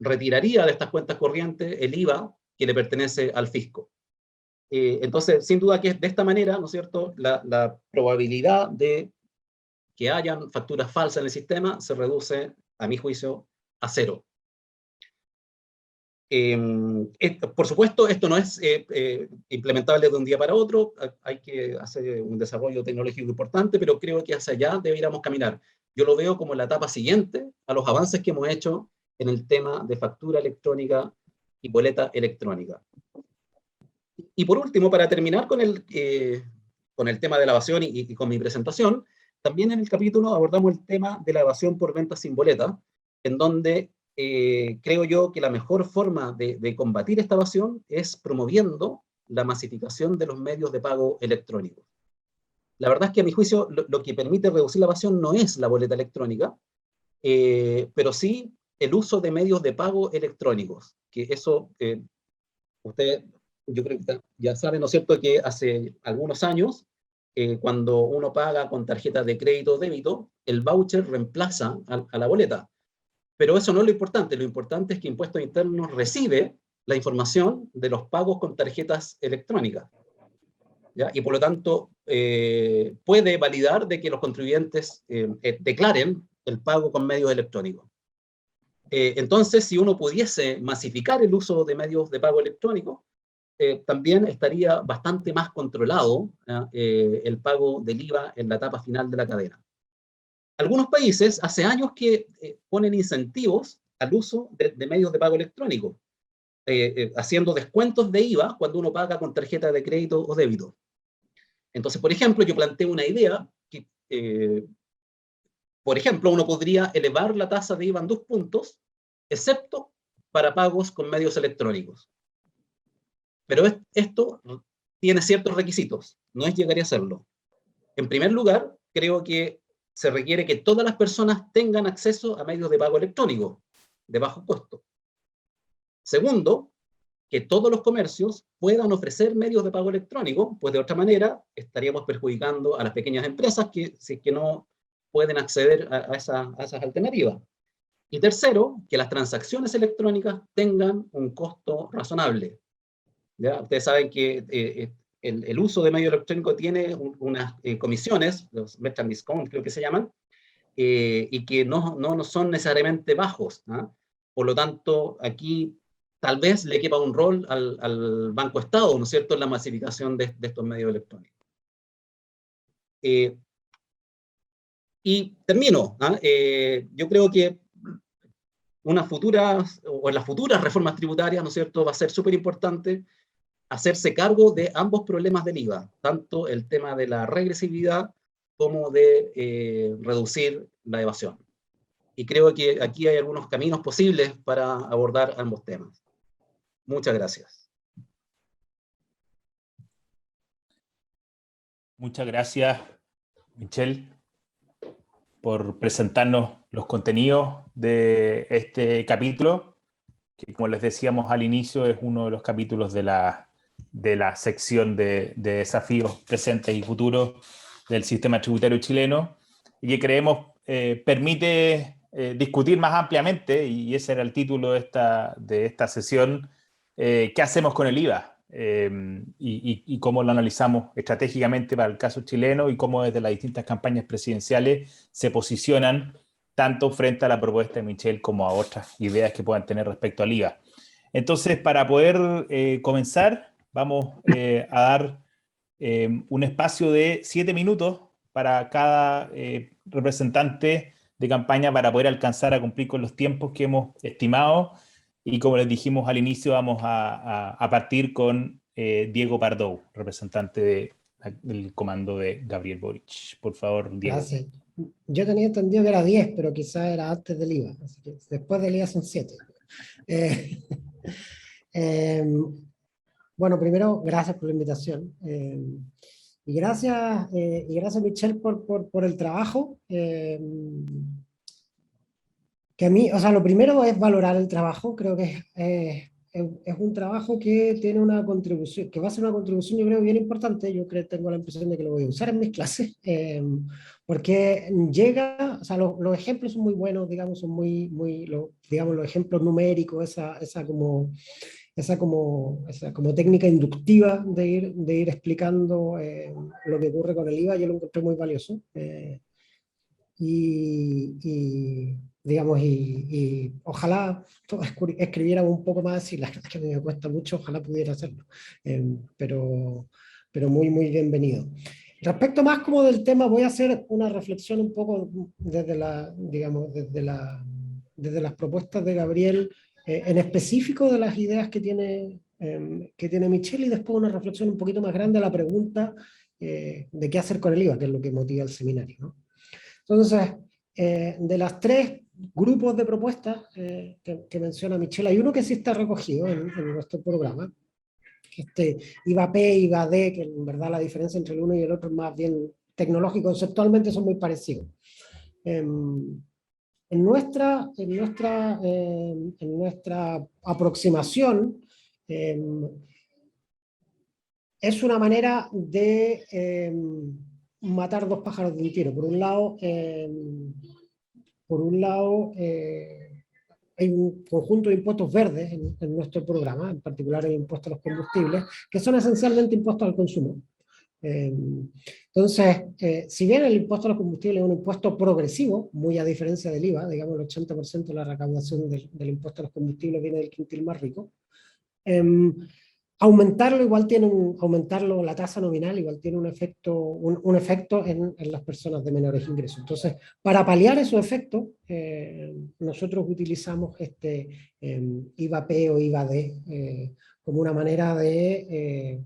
[SPEAKER 4] retiraría de estas cuentas corrientes el IVA que le pertenece al fisco. Entonces, sin duda que de esta manera, ¿no es cierto?, la probabilidad de que hayan facturas falsas en el sistema se reduce, a mi juicio, a 0. Por supuesto, esto no es implementable de un día para otro, hay que hacer un desarrollo tecnológico importante, pero creo que hacia allá deberíamos caminar. Yo lo veo como la etapa siguiente a los avances que hemos hecho en el tema de factura electrónica y boleta electrónica. Y por último, para terminar con el tema de la evasión y con mi presentación, también en el capítulo abordamos el tema de la evasión por ventas sin boleta, en donde creo yo que la mejor forma de combatir esta evasión es promoviendo la masificación de los medios de pago electrónicos. La verdad es que a mi juicio lo que permite reducir la evasión no es la boleta electrónica, pero sí el uso de medios de pago electrónicos, que eso usted, yo creo que ya saben, ¿no es cierto?, que hace algunos años, cuando uno paga con tarjeta de crédito o débito, el voucher reemplaza a la boleta. Pero eso no es lo importante es que Impuestos Internos recibe la información de los pagos con tarjetas electrónicas, ¿ya? Y por lo tanto puede validar de que los contribuyentes declaren el pago con medios electrónicos. Entonces, si uno pudiese masificar el uso de medios de pago electrónico, también estaría bastante más controlado el pago del IVA en la etapa final de la cadena. Algunos países hace años que ponen incentivos al uso de medios de pago electrónico, haciendo descuentos de IVA cuando uno paga con tarjeta de crédito o débito. Entonces, por ejemplo, yo planteo una idea que, por ejemplo, uno podría elevar la tasa de IVA en 2 puntos, excepto para pagos con medios electrónicos. Pero esto tiene ciertos requisitos, no es llegar a hacerlo. En primer lugar, creo que se requiere que todas las personas tengan acceso a medios de pago electrónico de bajo costo. Segundo, que todos los comercios puedan ofrecer medios de pago electrónico, pues de otra manera estaríamos perjudicando a las pequeñas empresas que no pueden acceder a esas alternativas. Y tercero, que las transacciones electrónicas tengan un costo razonable. ¿Ya? Ustedes saben que el uso de medio electrónico tiene unas comisiones, los merchant discount creo que se llaman, y que no son necesariamente bajos, ¿no? Por lo tanto, aquí tal vez le quepa un rol al Banco Estado, ¿no es cierto?, en la masificación de estos medios electrónicos. Y termino, ¿no? Yo creo que en las futuras reformas tributarias, ¿no es cierto?, va a ser súper importante hacerse cargo de ambos problemas del IVA, tanto el tema de la regresividad como de reducir la evasión. Y creo que aquí hay algunos caminos posibles para abordar ambos temas. Muchas gracias.
[SPEAKER 2] Muchas gracias, Michel, por presentarnos los contenidos de este capítulo, que como les decíamos al inicio es uno de los capítulos de la sección de desafíos presentes y futuros del sistema tributario chileno, y que creemos permite discutir más ampliamente, y ese era el título de esta sesión, ¿qué hacemos con el IVA? Y cómo lo analizamos estratégicamente para el caso chileno y cómo desde las distintas campañas presidenciales se posicionan tanto frente a la propuesta de Michel como a otras ideas que puedan tener respecto al IVA. Entonces, para poder comenzar, vamos a dar un espacio de 7 minutos para cada representante de campaña para poder alcanzar a cumplir con los tiempos que hemos estimado. Y como les dijimos al inicio, vamos a partir con Diego Pardo, representante del comando de Gabriel Boric. Por favor, Diego.
[SPEAKER 5] Gracias. Yo tenía entendido que era 10, pero quizás era antes del IVA. Así que después del IVA son 7. Bueno, primero, gracias por la invitación. Y gracias, Michel, por el trabajo. Que a mí, o sea, lo primero es valorar el trabajo. Creo que es un trabajo que tiene una contribución, que va a ser una contribución, yo creo, bien importante. Yo tengo la impresión de que lo voy a usar en mis clases, porque llega, o sea, los ejemplos son muy buenos, digamos, son digamos, los ejemplos numéricos, esa como técnica inductiva de ir explicando lo que ocurre con el IVA, yo lo encontré muy valioso. Digamos, y ojalá escribiera un poco más, y la verdad es que me cuesta mucho, ojalá pudiera hacerlo, pero muy, muy bienvenido. Respecto más como del tema, voy a hacer una reflexión un poco desde las propuestas de Gabriel, en específico de las ideas que tiene Michel, y después una reflexión un poquito más grande a la pregunta de qué hacer con el IVA, que es lo que motiva el seminario, ¿no? Entonces, de las 3 grupos de propuestas que menciona Michel, hay uno que sí está recogido en nuestro programa, que IVA P, IVA D, que en verdad la diferencia entre el uno y el otro es más bien tecnológico, conceptualmente son muy parecidos. En nuestra aproximación, es una manera de matar 2 pájaros de un tiro. Por un lado, hay un conjunto de impuestos verdes en nuestro programa, en particular el impuesto a los combustibles, que son esencialmente impuestos al consumo. Entonces, si bien el impuesto a los combustibles es un impuesto progresivo, muy a diferencia del IVA, digamos el 80% de la recaudación del impuesto a los combustibles viene del quintil más rico, aumentarlo igual tiene aumentarlo la tasa nominal igual tiene un efecto en las personas de menores ingresos. Entonces, para paliar esos efectos, nosotros utilizamos este IVA-P o IVA-D como una manera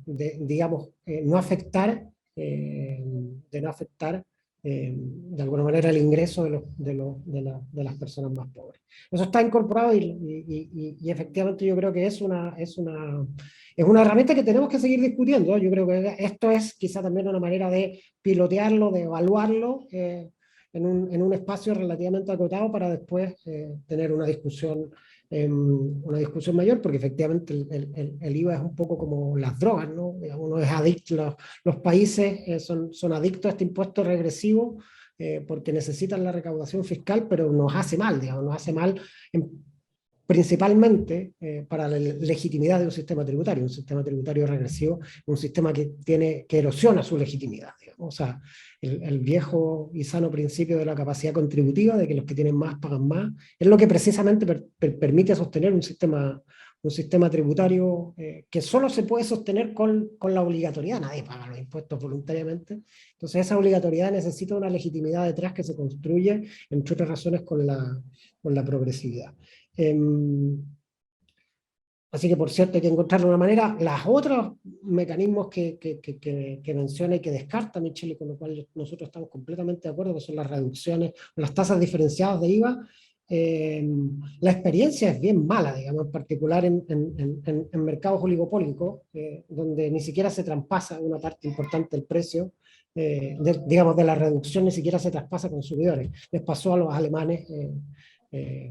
[SPEAKER 5] digamos, no afectar, de alguna manera el ingreso de las personas más pobres. Eso está incorporado y efectivamente yo creo que es una herramienta que tenemos que seguir discutiendo, ¿no? Yo creo que esto es quizá también una manera de pilotearlo, de evaluarlo en un espacio relativamente acotado para después tener una discusión mayor, porque efectivamente el IVA es un poco como las drogas, ¿no? Uno es adicto, los países son adictos a este impuesto regresivo porque necesitan la recaudación fiscal, pero nos hace mal, digamos, nos hace mal principalmente para la legitimidad de un sistema tributario regresivo, un sistema que erosiona su legitimidad, digamos. O sea, el viejo y sano principio de la capacidad contributiva, de que los que tienen más pagan más, es lo que precisamente permite sostener un sistema tributario que solo se puede sostener con la obligatoriedad. Nadie paga los impuestos voluntariamente. Entonces esa obligatoriedad necesita una legitimidad detrás que se construye, entre otras razones, con la progresividad. Así que, por cierto, hay que encontrar una manera. Los otros mecanismos que menciona y que descarta Michel, y con lo cual nosotros estamos completamente de acuerdo, que son las reducciones, las tasas diferenciadas de IVA. La experiencia es bien mala, digamos, en particular en mercados oligopólicos, donde ni siquiera se traspasa una parte importante del precio, digamos, de la reducción, ni siquiera se traspasa a consumidores. Les pasó a los alemanes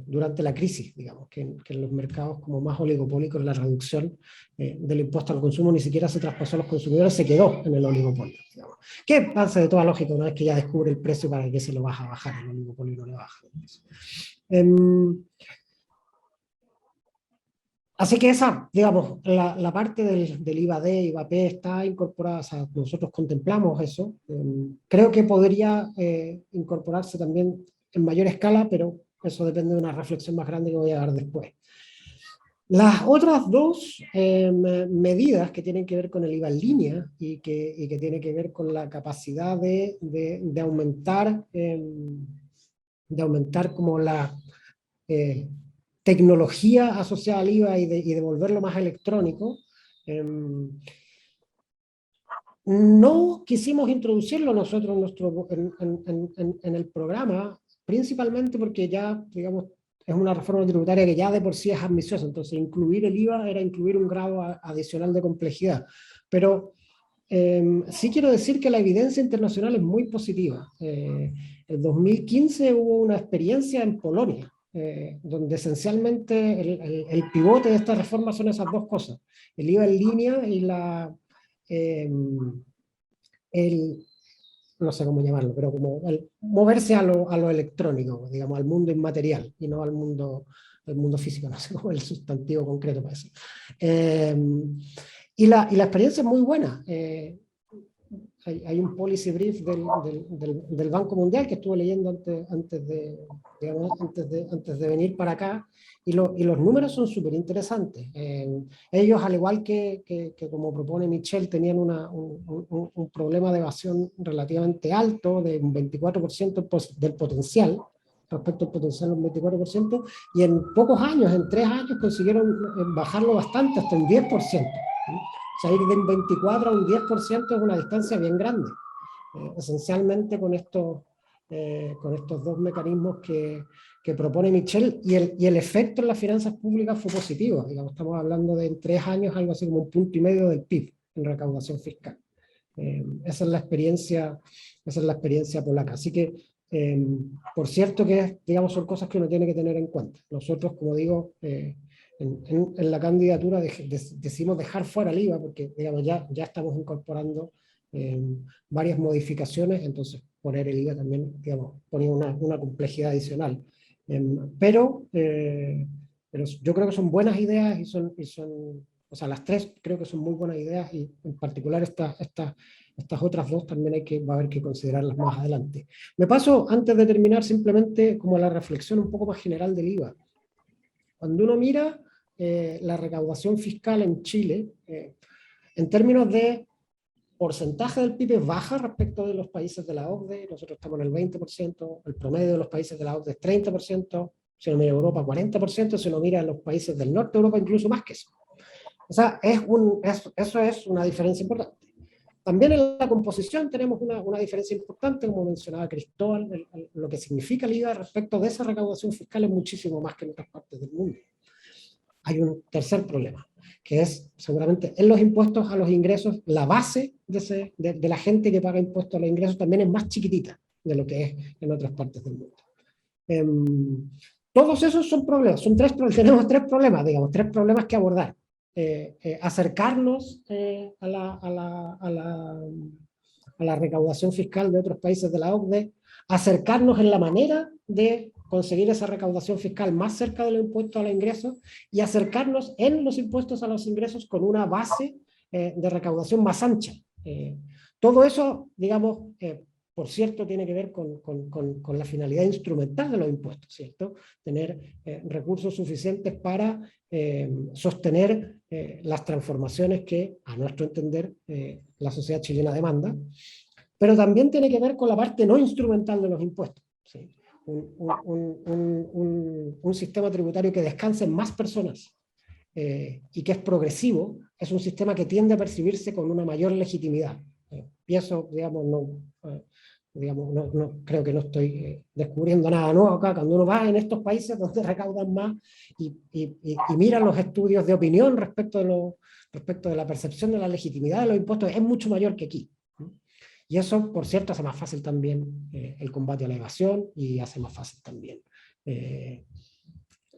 [SPEAKER 5] durante la crisis, digamos, que en los mercados como más oligopólicos la reducción del impuesto al consumo ni siquiera se traspasó a los consumidores, se quedó en el oligopolio, digamos. Que pasa de toda lógica, una vez que ya descubre el precio, para que se lo vas a bajar, el oligopolio no le baja. Así que esa, digamos, la parte del IVA-D, IVA-P está incorporada, o sea, nosotros contemplamos eso. Creo que podría incorporarse también en mayor escala, pero eso depende de una reflexión más grande que voy a dar después. Las otras dos medidas que tienen que ver con el IVA en línea y que tienen que ver con la capacidad de aumentar como la tecnología asociada al IVA y de volverlo más electrónico, no quisimos introducirlo nosotros en el programa, principalmente porque ya, digamos, es una reforma tributaria que ya de por sí es ambiciosa. Entonces incluir el IVA era incluir un grado adicional de complejidad. Pero sí quiero decir que la evidencia internacional es muy positiva. En 2015 hubo una experiencia en Polonia, donde esencialmente el pivote de esta reforma son esas dos cosas: el IVA en línea y no sé cómo llamarlo, pero como el moverse a lo electrónico, digamos, al mundo inmaterial y no al mundo físico, no sé cómo es el sustantivo concreto para eso. Y la experiencia es muy buena. Hay un policy brief del Banco Mundial que estuve leyendo antes de venir para acá, y los números son súper interesantes. Ellos, al igual que como propone Michel, tenían un problema de evasión relativamente alto, de un 24% del potencial, respecto al potencial un 24%, y en pocos años, en 3 años, consiguieron bajarlo bastante, hasta un 10%. O sea, ir de un 24 a un 10% es una distancia bien grande. Esencialmente con estos dos mecanismos que propone Michel, y el efecto en las finanzas públicas fue positivo. Digamos, estamos hablando de en 3 años algo así como 1,5 puntos del PIB en recaudación fiscal. Esa es la experiencia polaca. Así que, por cierto que, digamos, son cosas que uno tiene que tener en cuenta. Nosotros, como digo, en la candidatura decidimos dejar fuera el IVA porque, digamos, ya estamos incorporando varias modificaciones. Entonces poner el IVA también, digamos, ponía una complejidad adicional. Pero yo creo que son buenas ideas y son O sea, las tres creo que son muy buenas ideas y en particular estas otras dos también va a haber que considerarlas más adelante. Me paso, antes de terminar, simplemente como la reflexión un poco más general del IVA. Cuando uno mira la recaudación fiscal en Chile, en términos de porcentaje del PIB es baja respecto de los países de la OCDE, nosotros estamos en el 20%, el promedio de los países de la OCDE es 30%, si uno mira Europa 40%, si uno mira los países del norte de Europa incluso más que eso. O sea, eso es una diferencia importante. También en la composición tenemos una diferencia importante, como mencionaba Cristóbal, lo que significa el IVA respecto de esa recaudación fiscal es muchísimo más que en otras partes del mundo. Hay un tercer problema, que es seguramente en los impuestos a los ingresos, la base de la gente que paga impuestos a los ingresos también es más chiquitita de lo que es en otras partes del mundo. Todos esos son problemas, tenemos tres problemas, digamos, tres problemas que abordar. Acercarnos a la recaudación fiscal de otros países de la OCDE, acercarnos en la manera de conseguir esa recaudación fiscal más cerca de los impuestos a los ingresos y acercarnos en los impuestos a los ingresos con una base de recaudación más ancha. Todo eso, digamos, por cierto, tiene que ver con la finalidad instrumental de los impuestos, ¿cierto? Tener recursos suficientes para sostener las transformaciones que, a nuestro entender, la sociedad chilena demanda, pero también tiene que ver con la parte no instrumental de los impuestos, ¿sí? Un sistema tributario que descanse en más personas y que es progresivo, es un sistema que tiende a percibirse con una mayor legitimidad. Y eso, digamos, no creo que no estoy descubriendo nada nuevo acá. Cuando uno va en estos países donde recaudan más y mira los estudios de opinión respecto de la percepción de la legitimidad de los impuestos, es mucho mayor que aquí. Y eso, por cierto, hace más fácil también el combate a la evasión y hace más fácil también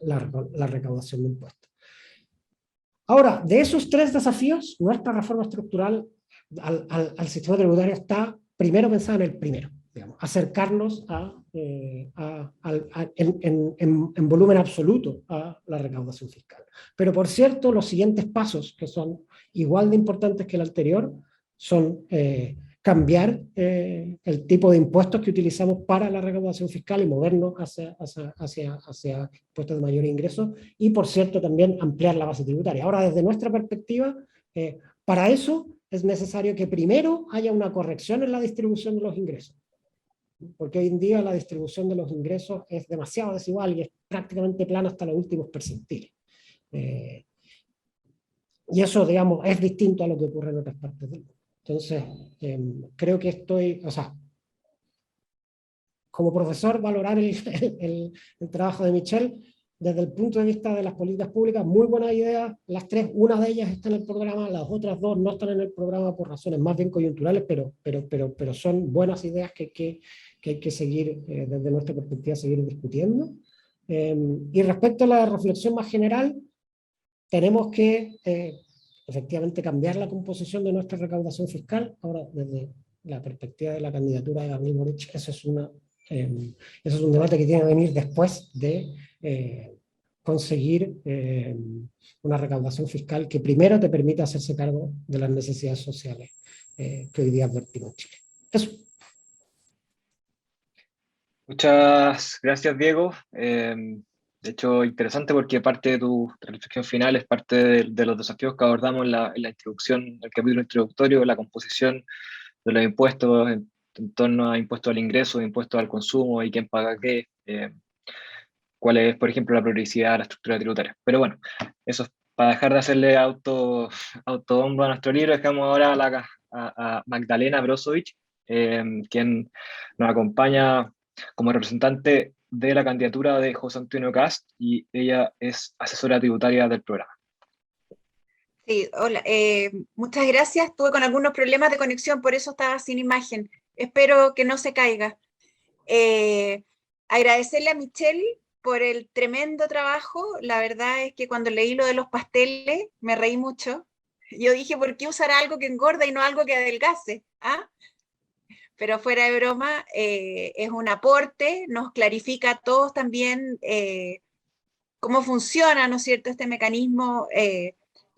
[SPEAKER 5] la recaudación de impuestos. Ahora, de esos tres desafíos, nuestra reforma estructural al sistema tributario está primero pensada en el primero, digamos, acercarnos en volumen absoluto a la recaudación fiscal. Pero por cierto, los siguientes pasos, que son igual de importantes que el anterior, son cambiar el tipo de impuestos que utilizamos para la recaudación fiscal y movernos hacia impuestos de mayor ingreso y, por cierto, también ampliar la base tributaria. Ahora, desde nuestra perspectiva, para eso es necesario que primero haya una corrección en la distribución de los ingresos, porque hoy en día la distribución de los ingresos es demasiado desigual y es prácticamente plana hasta los últimos percentiles. Y eso, digamos, es distinto a lo que ocurre en otras partes del mundo. Entonces, creo que como profesor, valorar el trabajo de Michel desde el punto de vista de las políticas públicas, muy buenas ideas, las tres, una de ellas está en el programa, las otras dos no están en el programa por razones más bien coyunturales, pero son buenas ideas que hay que seguir, desde nuestra perspectiva, seguir discutiendo. Y respecto a la reflexión más general, tenemos que efectivamente cambiar la composición de nuestra recaudación fiscal. Ahora, desde la perspectiva de la candidatura de Gabriel Boric, eso es un debate que tiene que venir después de conseguir una recaudación fiscal que primero te permita hacerse cargo de las necesidades sociales que hoy día advertimos en Chile. Eso.
[SPEAKER 3] Muchas gracias, Diego. De hecho, interesante porque parte de tu reflexión final es parte de los desafíos que abordamos en la introducción, el capítulo introductorio, la composición de los impuestos en torno a impuestos al ingreso, impuestos al consumo y quién paga qué, cuál es, por ejemplo, la progresividad de la estructura tributaria. Pero bueno, eso es para dejar de hacerle autobombo a nuestro libro. Dejamos ahora a Magdalena Brozovic, quien nos acompaña como representante de la candidatura de José Antonio Kast, y ella es asesora tributaria del programa.
[SPEAKER 6] Sí, hola, muchas gracias. Tuve con algunos problemas de conexión, por eso estaba sin imagen. Espero que no se caiga. Agradecerle a Michelle por el tremendo trabajo. La verdad es que cuando leí lo de los pasteles me reí mucho. Yo dije, ¿por qué usar algo que engorda y no algo que adelgace? ¿Ah? Pero fuera de broma, es un aporte, nos clarifica a todos también cómo funciona, ¿no es cierto?, este mecanismo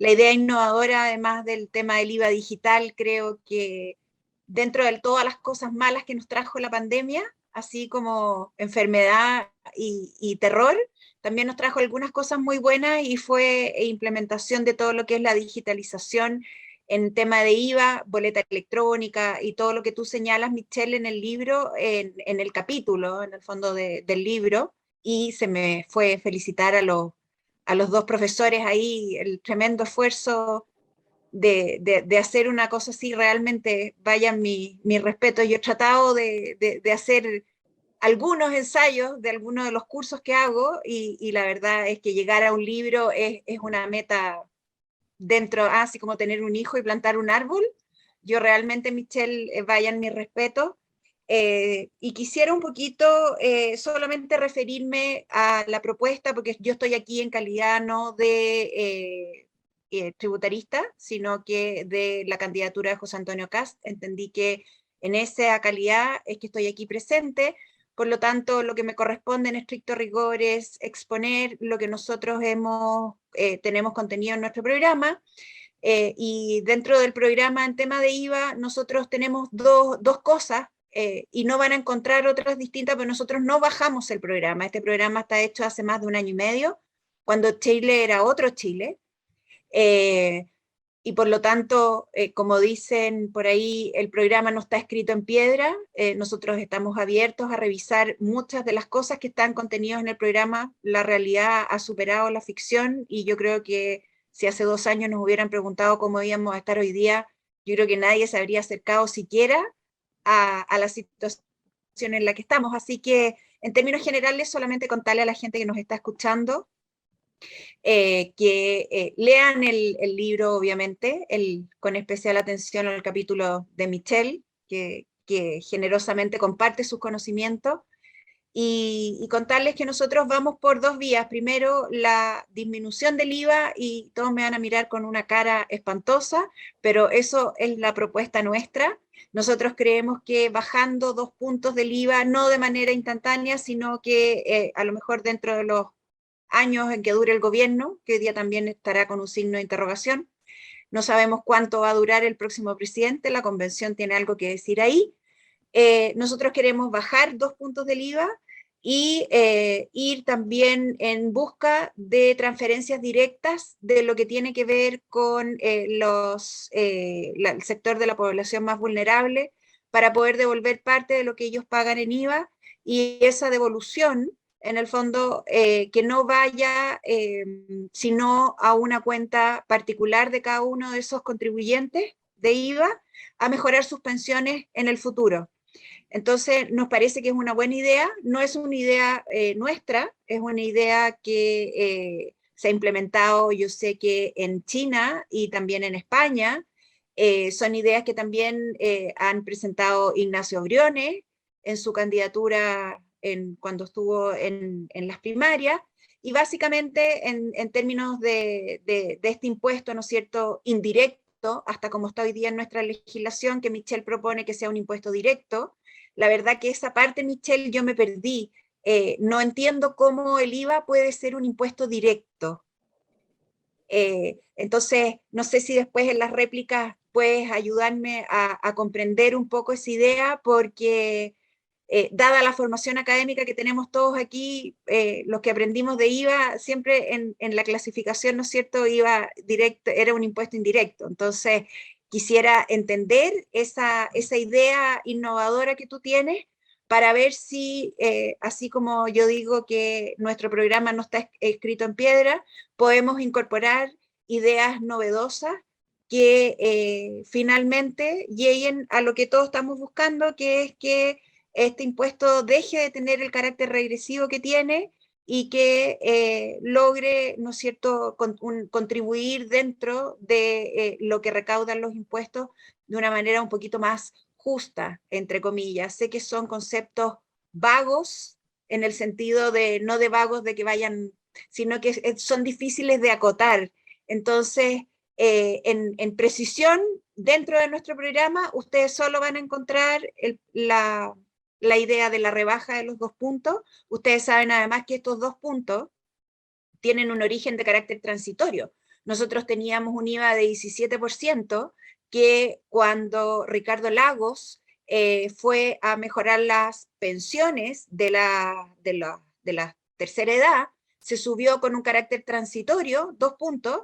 [SPEAKER 6] la idea innovadora, además del tema del IVA digital, creo que dentro de todas las cosas malas que nos trajo la pandemia, así como enfermedad y terror, también nos trajo algunas cosas muy buenas y fue implementación de todo lo que es la digitalización en tema de IVA, boleta electrónica y todo lo que tú señalas, Michelle, en el libro, en el capítulo, en el fondo del libro, y se me fue felicitar a los dos profesores ahí, el tremendo esfuerzo de hacer una cosa así, realmente vayan mi respeto. Yo he tratado de hacer algunos ensayos de algunos de los cursos que hago y la verdad es que llegar a un libro es una meta dentro, así como tener un hijo y plantar un árbol. Yo realmente, Michelle, vayan mi respeto. Y quisiera un poquito solamente referirme a la propuesta, porque yo estoy aquí en calidad no de tributarista, sino que de la candidatura de José Antonio Kast. Entendí que en esa calidad es que estoy aquí presente. Por lo tanto, lo que me corresponde en estricto rigor es exponer lo que nosotros tenemos contenido en nuestro programa. Y dentro del programa en tema de IVA, nosotros tenemos dos cosas y no van a encontrar otras distintas, pero nosotros no bajamos el programa. Este programa está hecho hace más de 1 año y medio, cuando Chile era otro Chile. Y por lo tanto, como dicen por ahí, el programa no está escrito en piedra. Nosotros estamos abiertos a revisar muchas de las cosas que están contenidas en el programa. La realidad ha superado la ficción y yo creo que si hace 2 años nos hubieran preguntado cómo íbamos a estar hoy día, yo creo que nadie se habría acercado siquiera a la situación en la que estamos. Así que, en términos generales, solamente contarle a la gente que nos está escuchando que lean el libro, obviamente, con especial atención al capítulo de Michelle, que generosamente comparte sus conocimientos, y contarles que nosotros vamos por 2 vías. Primero, la disminución del IVA, y todos me van a mirar con una cara espantosa, pero eso es la propuesta nuestra. Nosotros creemos que bajando 2 puntos del IVA, no de manera instantánea, sino que a lo mejor dentro de los años en que dure el gobierno, que hoy día también estará con un signo de interrogación. No sabemos cuánto va a durar el próximo presidente, la convención tiene algo que decir ahí. Nosotros queremos bajar 2 puntos del IVA y ir también en busca de transferencias directas de lo que tiene que ver con el sector de la población más vulnerable, para poder devolver parte de lo que ellos pagan en IVA, y esa devolución, en el fondo, que no vaya sino a una cuenta particular de cada uno de esos contribuyentes de IVA, a mejorar sus pensiones en el futuro. Entonces, nos parece que es una buena idea. No es una idea nuestra, es una idea que se ha implementado, yo sé que en China y también en España. Son ideas que también han presentado Ignacio Briones en su candidatura cuando estuvo en las primarias, y básicamente en términos de este impuesto, ¿no es cierto?, indirecto, hasta como está hoy día en nuestra legislación, que Michelle propone que sea un impuesto directo. La verdad que esa parte, Michelle, yo me perdí. No entiendo cómo el IVA puede ser un impuesto directo. Entonces, no sé si después en las réplicas puedes ayudarme a comprender un poco esa idea, porque dada la formación académica que tenemos todos aquí, los que aprendimos de IVA, siempre en la clasificación, ¿no es cierto?, IVA directo era un impuesto indirecto. Entonces, quisiera entender esa idea innovadora que tú tienes, para ver si, así como yo digo que nuestro programa no está escrito en piedra, podemos incorporar ideas novedosas que finalmente lleguen a lo que todos estamos buscando, que es que este impuesto deje de tener el carácter regresivo que tiene y que logre, ¿no es cierto?, contribuir dentro de lo que recaudan los impuestos de una manera un poquito más justa, entre comillas. Sé que son conceptos vagos, en el sentido de, no de vagos de que vayan, sino que son difíciles de acotar. Entonces, en precisión, dentro de nuestro programa, ustedes solo van a encontrar la idea de la rebaja de los 2 puntos. Ustedes saben además que estos 2 puntos tienen un origen de carácter transitorio, nosotros teníamos un IVA de 17%, que cuando Ricardo Lagos fue a mejorar las pensiones de la tercera edad, se subió con un carácter transitorio, 2 puntos,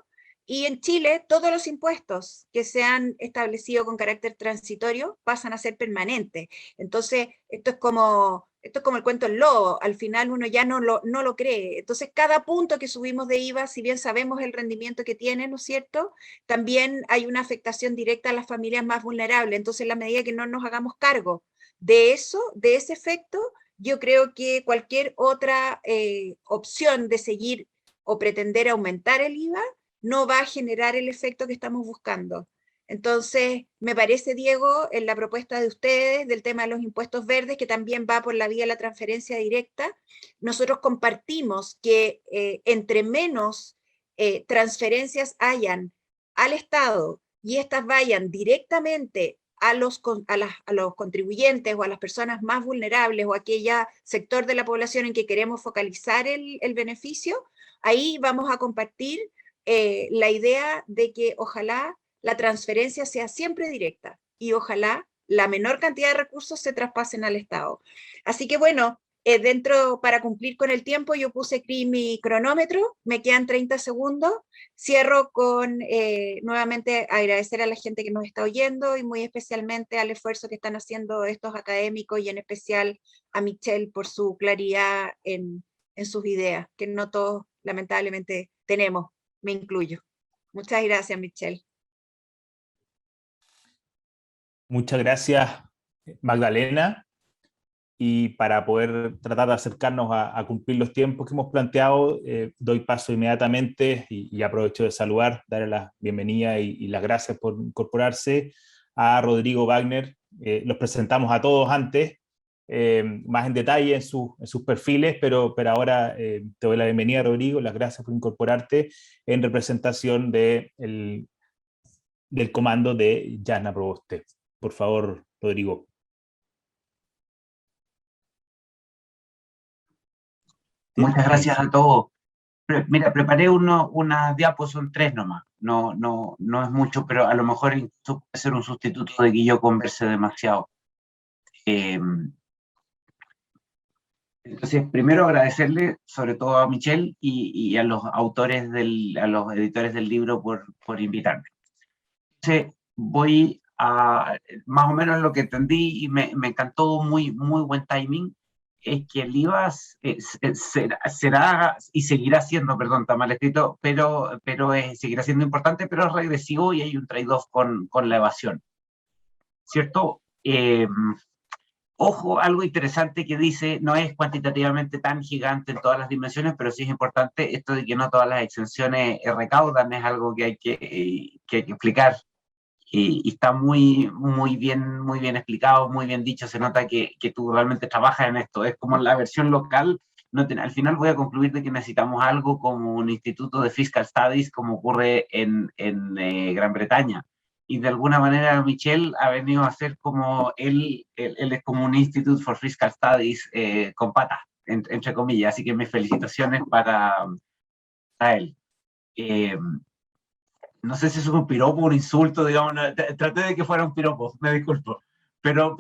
[SPEAKER 6] y en Chile todos los impuestos que se han establecido con carácter transitorio pasan a ser permanentes. Entonces, esto es como el cuento del lobo, al final uno ya no lo cree. Entonces, cada punto que subimos de IVA, si bien sabemos el rendimiento que tiene, ¿no es cierto?, también hay una afectación directa a las familias más vulnerables. Entonces, en la medida que no nos hagamos cargo de eso, de ese efecto, yo creo que cualquier otra opción de seguir o pretender aumentar el IVA no va a generar el efecto que estamos buscando. Entonces, me parece, Diego, en la propuesta de ustedes del tema de los impuestos verdes, que también va por la vía de la transferencia directa, nosotros compartimos que entre menos transferencias hayan al Estado y estas vayan directamente a los contribuyentes o a las personas más vulnerables o a aquel sector de la población en que queremos focalizar el beneficio, ahí vamos a compartir la idea de que ojalá la transferencia sea siempre directa y ojalá la menor cantidad de recursos se traspasen al Estado. Así que bueno, para cumplir con el tiempo, yo puse aquí mi cronómetro, me quedan 30 segundos, cierro con nuevamente agradecer a la gente que nos está oyendo y muy especialmente al esfuerzo que están haciendo estos académicos y en especial a Michelle por su claridad en sus ideas, que no todos lamentablemente tenemos, me incluyo. Muchas gracias, Michelle.
[SPEAKER 2] Muchas gracias, Magdalena. Y para poder tratar de acercarnos a cumplir los tiempos que hemos planteado, doy paso inmediatamente y aprovecho de saludar, darle la bienvenida y las gracias por incorporarse a Rodrigo Wagner. Los presentamos a todos antes, más en detalle en sus perfiles, pero ahora te doy la bienvenida, Rodrigo, las gracias por incorporarte en representación del comando de Jasna Proboste. Por favor, Rodrigo.
[SPEAKER 7] Muchas gracias a todos. Mira, preparé unas diapos, son 3 nomás. No es mucho, pero a lo mejor incluso puede ser un sustituto de que yo converse demasiado. Entonces, primero agradecerle sobre todo a Michelle y a los autores, a los editores del libro por invitarme. Entonces, voy a, más o menos lo que entendí y me encantó, muy buen timing, es que el IVA será y seguirá siendo, perdón, está mal escrito, pero seguirá siendo importante, pero es regresivo y hay un trade-off con la evasión, ¿cierto? Ojo, algo interesante que dice, no es cuantitativamente tan gigante en todas las dimensiones, pero sí es importante esto de que no todas las exenciones recaudan, es algo que hay que explicar. Y está muy bien explicado, muy bien dicho, se nota que tú realmente trabajas en esto. Es como la versión local, al final voy a concluir de que necesitamos algo como un instituto de Fiscal Studies, como ocurre en Gran Bretaña. Y de alguna manera Michelle ha venido a ser como él es como un Institute for Fiscal Studies con patas, entre comillas. Así que mis felicitaciones para él. No sé si es un piropo o un insulto, digamos, traté de que fuera un piropo, me disculpo, pero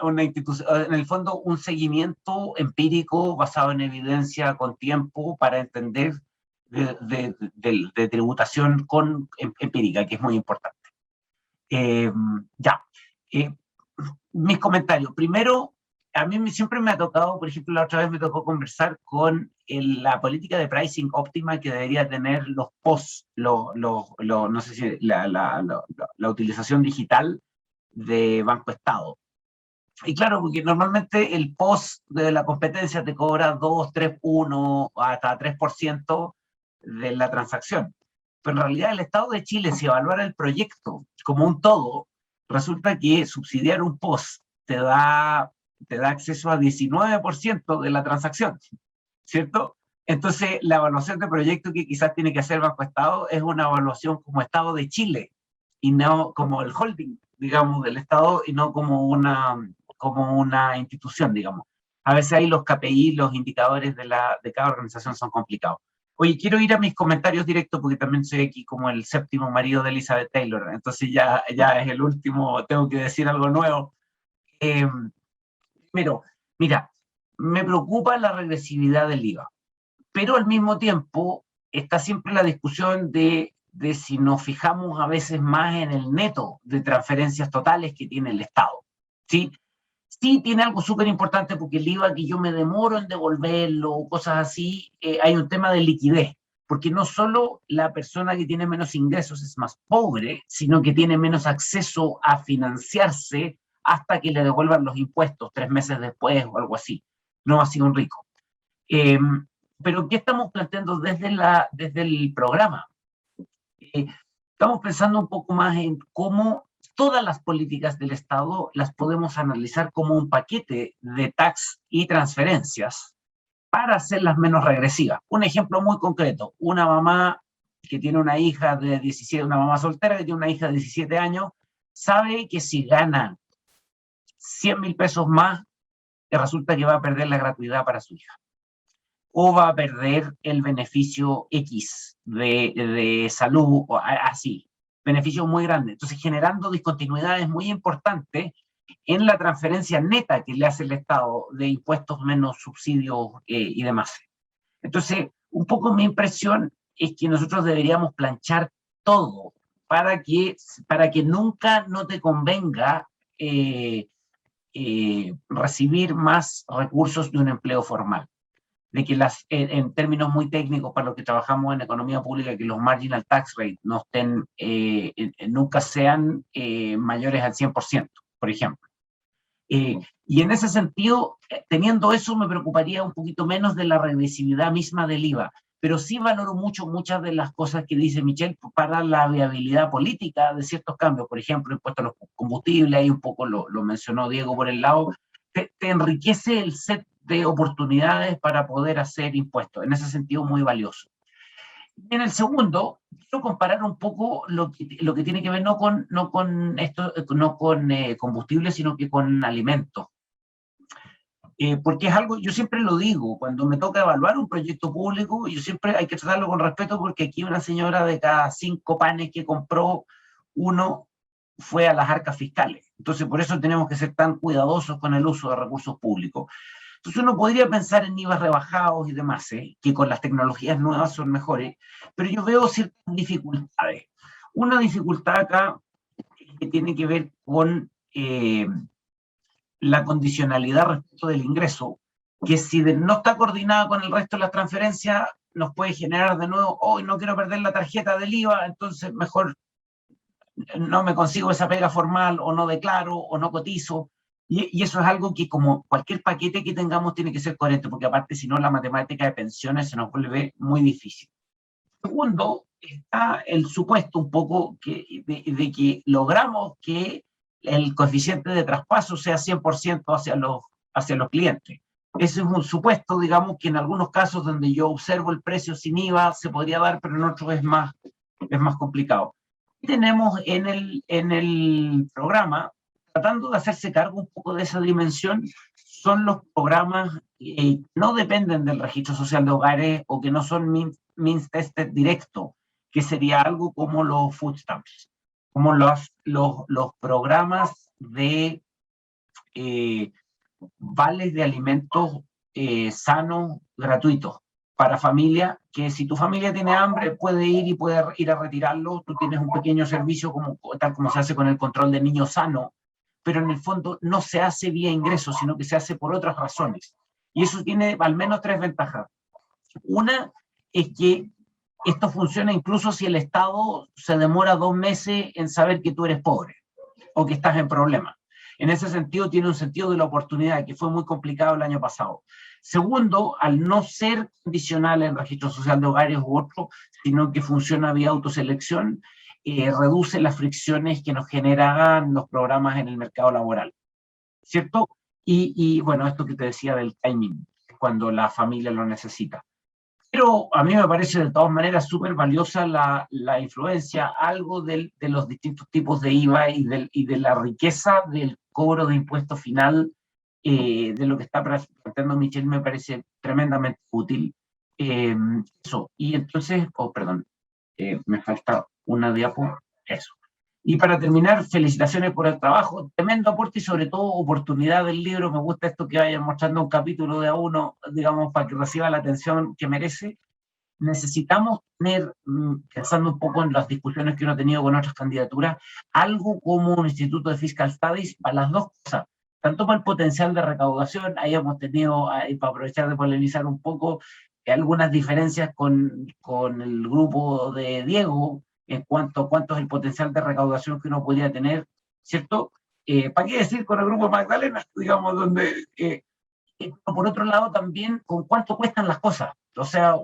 [SPEAKER 7] una institución, en el fondo un seguimiento empírico basado en evidencia con tiempo para entender de tributación empírica, que es muy importante. Mis comentarios. Primero, a mí siempre me ha tocado, por ejemplo, la otra vez me tocó conversar con la política de pricing óptima que debería tener los POS, no sé si la utilización digital de Banco Estado. Y claro, porque normalmente el POS de la competencia te cobra 2, 3, 1, hasta 3% de la transacción. Pero en realidad el Estado de Chile, si evaluara el proyecto como un todo, resulta que subsidiar un POS te da acceso a 19% de la transacción, ¿cierto? Entonces, la evaluación de proyecto que quizás tiene que hacer Banco Estado es una evaluación como Estado de Chile, y no como el holding, digamos, del Estado, y no como una institución, digamos. A veces ahí los KPI, los indicadores de cada organización son complicados. Oye, quiero ir a mis comentarios directos porque también soy aquí como el séptimo marido de Elizabeth Taylor, entonces ya es el último, tengo que decir algo nuevo. Primero, mira, me preocupa la regresividad del IVA, pero al mismo tiempo está siempre la discusión de si nos fijamos a veces más en el neto de transferencias totales que tiene el Estado, ¿sí? Sí tiene algo súper importante porque el IVA que yo me demoro en devolverlo o cosas así, hay un tema de liquidez, porque no solo la persona que tiene menos ingresos es más pobre, sino que tiene menos acceso a financiarse hasta que le devuelvan los impuestos 3 meses después o algo así. No ha sido un rico. Pero ¿qué estamos planteando desde el programa? Estamos pensando un poco más en cómo todas las políticas del Estado las podemos analizar como un paquete de tax y transferencias para hacerlas menos regresivas. Un ejemplo muy concreto, una mamá que tiene una hija de 17, una mamá soltera que tiene una hija de 17 años, sabe que si gana 100.000 pesos más, resulta que va a perder la gratuidad para su hija. O va a perder el beneficio X de salud, o así, beneficio muy grande. Entonces, generando discontinuidades muy importantes en la transferencia neta que le hace el Estado de impuestos menos subsidios y demás. Entonces, un poco mi impresión es que nosotros deberíamos planchar todo para que nunca no te convenga recibir más recursos de un empleo formal. De que en términos muy técnicos para los que trabajamos en economía pública, que los marginal tax rates no estén, nunca sean mayores al 100%, por ejemplo. Y en ese sentido, teniendo eso, me preocuparía un poquito menos de la regresividad misma del IVA, pero sí valoro mucho muchas de las cosas que dice Michel para la viabilidad política de ciertos cambios. Por ejemplo, impuesto a los combustibles, ahí un poco lo mencionó Diego por el lado, te enriquece el set de oportunidades para poder hacer impuestos. En ese sentido, muy valioso. Y en el segundo, quiero comparar un poco lo que tiene que ver no con combustible, sino que con alimentos. Porque es algo, yo siempre lo digo, cuando me toca evaluar un proyecto público, yo siempre hay que tratarlo con respeto porque aquí una señora de cada 5 panes que compró, uno fue a las arcas fiscales. Entonces, por eso tenemos que ser tan cuidadosos con el uso de recursos públicos. Entonces uno podría pensar en IVA rebajados y demás, que con las tecnologías nuevas son mejores, pero yo veo ciertas dificultades. Una dificultad acá que tiene que ver con la condicionalidad respecto del ingreso, que si no está coordinada con el resto de las transferencias, nos puede generar de nuevo, hoy no quiero perder la tarjeta del IVA, entonces mejor no me consigo esa pega formal, o no declaro, o no cotizo. Y eso es algo que, como cualquier paquete que tengamos, tiene que ser coherente, porque aparte, si no, la matemática de pensiones se nos vuelve muy difícil. Segundo, está el supuesto un poco de que logramos que el coeficiente de traspaso sea 100% hacia los clientes. Ese es un supuesto, digamos, que en algunos casos donde yo observo el precio sin IVA se podría dar, pero en otros es más complicado. Y tenemos en el programa, tratando de hacerse cargo un poco de esa dimensión, son los programas que no dependen del registro social de hogares o que no son means tested directo, que sería algo como los food stamps, como los programas de vales de alimentos sanos, gratuitos, para familia, que si tu familia tiene hambre puede ir a retirarlo, tú tienes un pequeño servicio tal como se hace con el control de niños sanos, pero en el fondo no se hace vía ingresos, sino que se hace por otras razones. Y eso tiene al menos 3 ventajas. Una es que esto funciona incluso si el Estado se demora 2 meses en saber que tú eres pobre o que estás en problemas. En ese sentido, tiene un sentido de la oportunidad, que fue muy complicado el año pasado. Segundo, al no ser condicional en registro social de hogares u otro, sino que funciona vía autoselección, reduce las fricciones que nos generan los programas en el mercado laboral, ¿cierto? Y bueno, esto que te decía del timing, cuando la familia lo necesita. Pero a mí me parece de todas maneras súper valiosa la influencia, algo de los distintos tipos de IVA y de la riqueza del cobro de impuesto final, de lo que está planteando Michel, me parece tremendamente útil. Eso, y entonces, perdón, me falta una diapo, eso. Y para terminar, felicitaciones por el trabajo, tremendo aporte y sobre todo oportunidad del libro. Me gusta esto que vayan mostrando un capítulo de a uno, digamos, para que reciba la atención que merece. Necesitamos tener, pensando un poco en las discusiones que uno ha tenido con otras candidaturas, algo como un Instituto de Fiscal Studies para las dos cosas, tanto para el potencial de recaudación, ahí hemos tenido, para aprovechar de polemizar un poco, algunas diferencias con el grupo de Diego, en cuanto a cuánto es el potencial de recaudación que uno podría tener, ¿cierto? ¿Para qué decir con el grupo Magdalena, digamos, donde... por otro lado también con cuánto cuestan las cosas, o sea,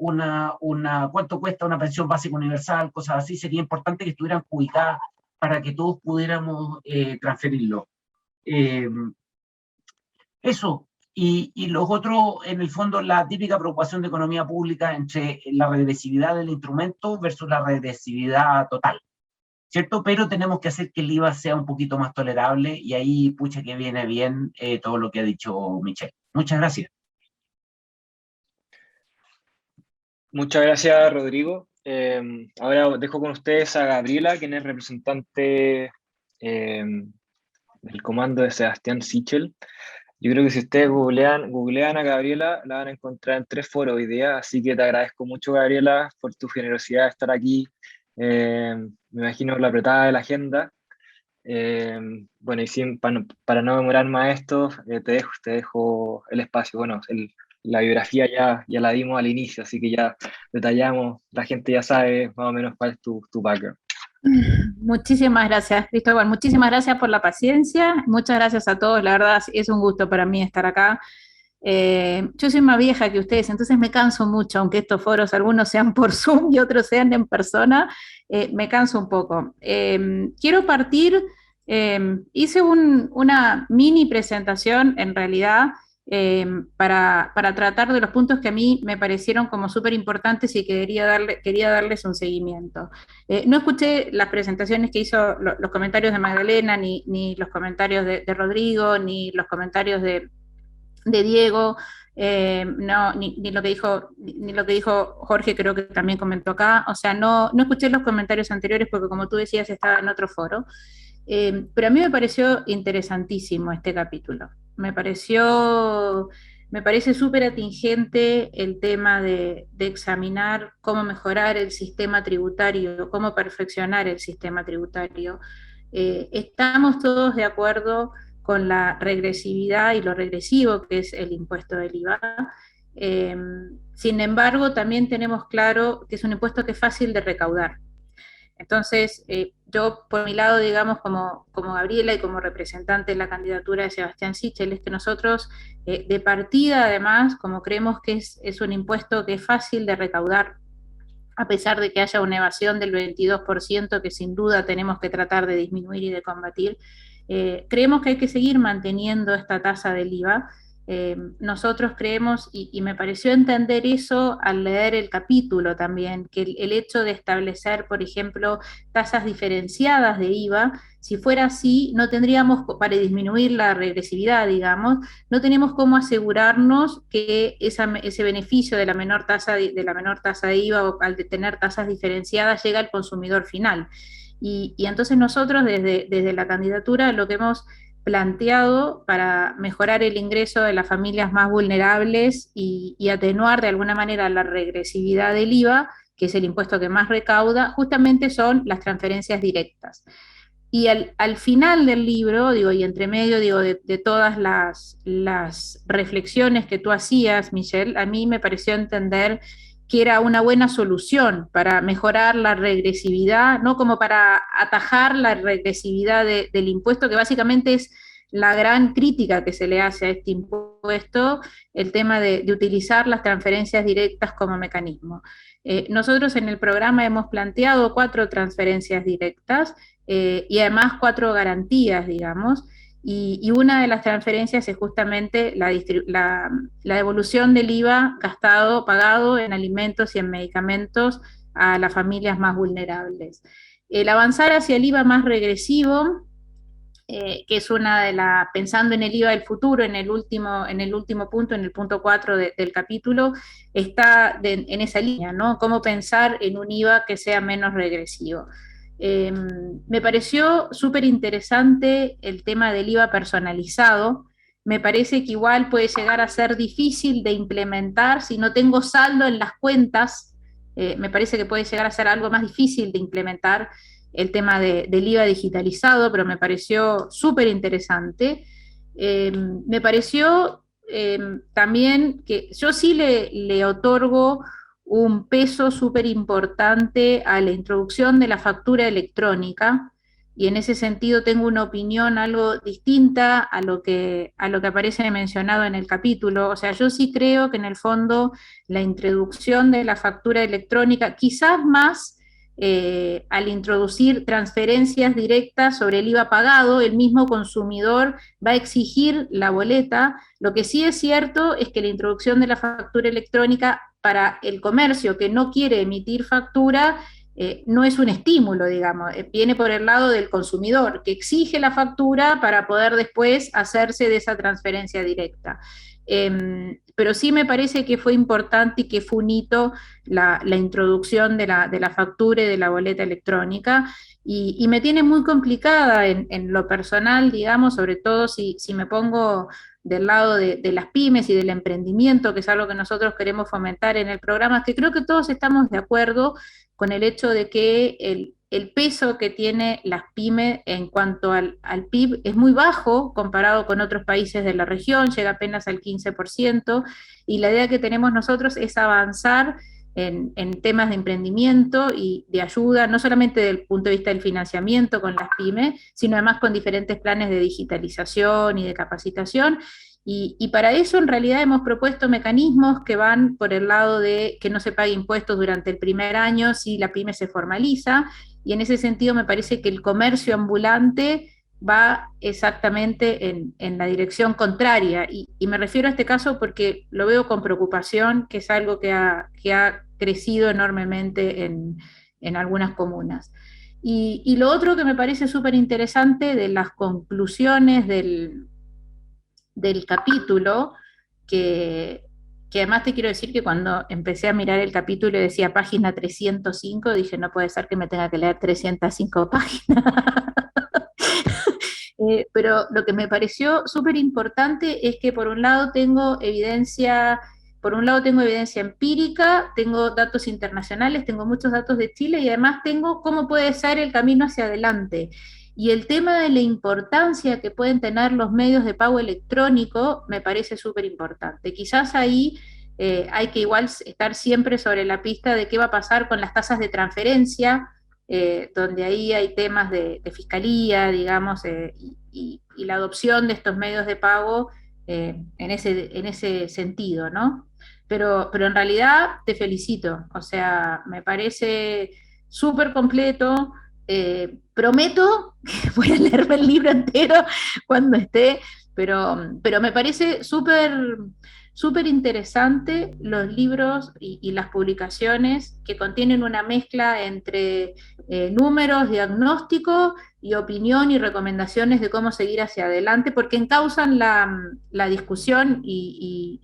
[SPEAKER 7] cuánto cuesta una pensión básica universal, cosas así, sería importante que estuvieran ubicadas para que todos pudiéramos transferirlo. Eso, y los otros, en el fondo, la típica preocupación de economía pública entre la regresividad del instrumento versus la regresividad total, ¿cierto? Pero tenemos que hacer que el IVA sea un poquito más tolerable, y ahí, pucha, que viene bien todo lo que ha dicho Michelle. Muchas gracias.
[SPEAKER 3] Muchas gracias, Rodrigo. Ahora dejo con ustedes a Gabriela, quien es representante del comando de Sebastián Sichel. Yo creo que si ustedes googlean a Gabriela, la van a encontrar en 3 foros hoy día, así que te agradezco mucho, Gabriela, por tu generosidad de estar aquí. Me imagino la apretada de la agenda. Bueno, y para no demorar más esto, te dejo el espacio. Bueno, la biografía ya la dimos al inicio, así que ya detallamos, la gente ya sabe más o menos cuál es tu background.
[SPEAKER 8] Muchísimas gracias, Cristóbal. Muchísimas gracias por la paciencia. Muchas gracias a todos. La verdad es un gusto para mí estar acá. Yo soy más vieja que ustedes, entonces me canso mucho, aunque estos foros algunos sean por Zoom y otros sean en persona, me canso un poco. Quiero partir, hice una mini presentación en realidad para tratar de los puntos que a mí me parecieron como súper importantes y quería darles un seguimiento. No escuché las presentaciones que hizo, los comentarios de Magdalena, ni los comentarios de Rodrigo, ni los comentarios de Diego, no, ni lo que dijo Jorge, creo que también comentó acá. O sea, no escuché los comentarios anteriores porque, como tú decías, estaba en otro foro. Pero a mí me pareció interesantísimo este capítulo. Me parece súper atingente el tema de examinar cómo mejorar el sistema tributario, cómo perfeccionar el sistema tributario. Estamos todos de acuerdo con la regresividad y lo regresivo que es el impuesto del IVA. Sin embargo, también tenemos claro que es un impuesto que es fácil de recaudar. Entonces, yo por mi lado, digamos, como Gabriela y como representante de la candidatura de Sebastián Sichel, es que nosotros, de partida además, como creemos que es un impuesto que es fácil de recaudar, a pesar de que haya una evasión del 22%, que sin duda tenemos que tratar de disminuir y de combatir, creemos que hay que seguir manteniendo esta tasa del IVA. Nosotros creemos, y me pareció entender eso al leer el capítulo también, que el hecho de establecer, por ejemplo, tasas diferenciadas de IVA, si fuera así, no tendríamos, para disminuir la regresividad, digamos, no tenemos cómo asegurarnos que ese beneficio de la menor tasa de IVA, o al tener tasas diferenciadas, llega al consumidor final. Y entonces nosotros desde la candidatura lo que hemos planteado para mejorar el ingreso de las familias más vulnerables y atenuar de alguna manera la regresividad del IVA, que es el impuesto que más recauda, justamente son las transferencias directas. Y al final del libro, y entre medio, de todas las reflexiones que tú hacías, Michelle, a mí me pareció entender que era una buena solución para mejorar la regresividad, no como para atajar la regresividad del impuesto, que básicamente es la gran crítica que se le hace a este impuesto, el tema de utilizar las transferencias directas como mecanismo. Nosotros en el programa hemos planteado 4 transferencias directas y además 4 garantías, digamos, y una de las transferencias es justamente la devolución del IVA pagado en alimentos y en medicamentos a las familias más vulnerables. El avanzar hacia el IVA más regresivo que es una de las, pensando en el IVA del futuro, en el último punto, en el punto 4 del capítulo, está en esa línea, ¿no? Cómo pensar en un IVA que sea menos regresivo. Me pareció súper interesante el tema del IVA personalizado. Me parece que igual puede llegar a ser difícil de implementar si no tengo saldo en las cuentas. Me parece que puede llegar a ser algo más difícil de implementar el tema del IVA digitalizado, pero me pareció súper interesante. Me pareció también que yo sí le otorgo un peso súper importante a la introducción de la factura electrónica, y en ese sentido tengo una opinión algo distinta a lo que aparece mencionado en el capítulo. O sea, yo sí creo que en el fondo la introducción de la factura electrónica, quizás más al introducir transferencias directas sobre el IVA pagado, el mismo consumidor va a exigir la boleta. Lo que sí es cierto es que la introducción de la factura electrónica para el comercio que no quiere emitir factura no es un estímulo, digamos, viene por el lado del consumidor, que exige la factura para poder después hacerse de esa transferencia directa. Pero sí me parece que fue importante y que fue un hito la introducción de la factura y de la boleta electrónica, y me tiene muy complicada en lo personal, digamos, sobre todo si me pongo del lado de las pymes y del emprendimiento, que es algo que nosotros queremos fomentar en el programa, que creo que todos estamos de acuerdo con el hecho de que el peso que tiene las pymes en cuanto al PIB es muy bajo comparado con otros países de la región, llega apenas al 15%, y la idea que tenemos nosotros es avanzar en temas de emprendimiento y de ayuda, no solamente desde el punto de vista del financiamiento con las pymes, sino además con diferentes planes de digitalización y de capacitación. Y para eso en realidad hemos propuesto mecanismos que van por el lado de que no se pague impuestos durante el primer año si la pyme se formaliza, y en ese sentido me parece que el comercio ambulante va exactamente en la dirección contraria, y me refiero a este caso porque lo veo con preocupación, que es algo que ha crecido enormemente en algunas comunas. Y lo otro que me parece súper interesante de las conclusiones del capítulo, que además te quiero decir que cuando empecé a mirar el capítulo y decía página 305, dije, no puede ser que me tenga que leer 305 páginas. Pero lo que me pareció súper importante es que por un lado tengo evidencia empírica, tengo datos internacionales, tengo muchos datos de Chile, y además tengo cómo puede ser el camino hacia adelante. Y el tema de la importancia que pueden tener los medios de pago electrónico me parece súper importante. Quizás ahí hay que igual estar siempre sobre la pista de qué va a pasar con las tasas de transferencia, donde ahí hay temas de fiscalía, digamos, y la adopción de estos medios de pago en ese sentido, ¿no? Pero en realidad te felicito, o sea, me parece súper completo. Prometo que voy a leerme el libro entero cuando esté, pero me parece súper interesante los libros y las publicaciones que contienen una mezcla entre números, diagnóstico y opinión y recomendaciones de cómo seguir hacia adelante, porque encausan la discusión y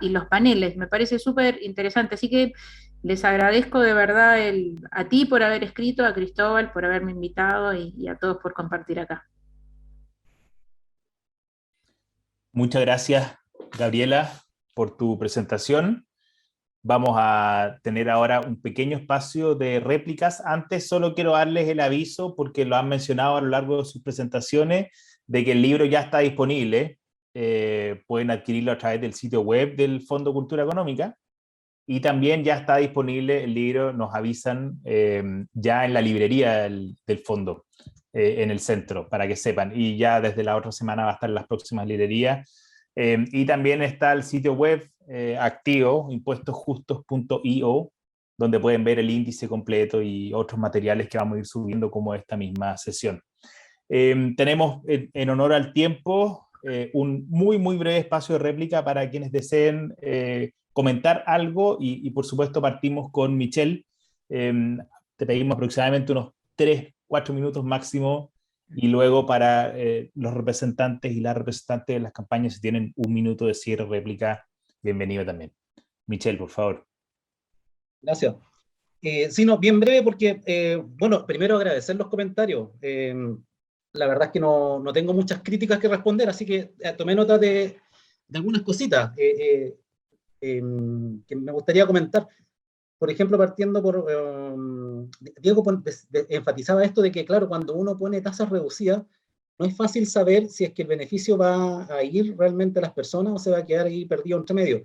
[SPEAKER 8] los paneles. Me parece súper interesante, así que les agradezco de verdad a ti por haber escrito, a Cristóbal por haberme invitado y a todos por compartir acá.
[SPEAKER 2] Muchas gracias, Gabriela, por tu presentación. Vamos a tener ahora un pequeño espacio de réplicas. Antes solo quiero darles el aviso, porque lo han mencionado a lo largo de sus presentaciones, de que el libro ya está disponible. Pueden adquirirlo a través del sitio web del Fondo Cultura Económica. Y también ya está disponible el libro, nos avisan, ya en la librería del fondo, en el centro, para que sepan. Y ya desde la otra semana va a estar en las próximas librerías. Y también está el sitio web activo, impuestosjustos.io, donde pueden ver el índice completo y otros materiales que vamos a ir subiendo como esta misma sesión. Tenemos, en honor al tiempo, un muy breve espacio de réplica para quienes deseen comentar algo, y por supuesto partimos con Michelle. Te pedimos aproximadamente unos 3-4 minutos máximo Y luego para los representantes y las representantes de las campañas, si tienen un minuto de cierre, réplica, bienvenido también. Michelle, por favor.
[SPEAKER 4] Gracias. Sí, no, bien breve porque, bueno, primero agradecer los comentarios. La verdad es que no tengo muchas críticas que responder, así que tomé nota de algunas cositas que me gustaría comentar. Por ejemplo, partiendo por... Diego enfatizaba esto de que, claro, cuando uno pone tasas reducidas, no es fácil saber si es que el beneficio va a ir realmente a las personas o se va a quedar ahí perdido entre medio.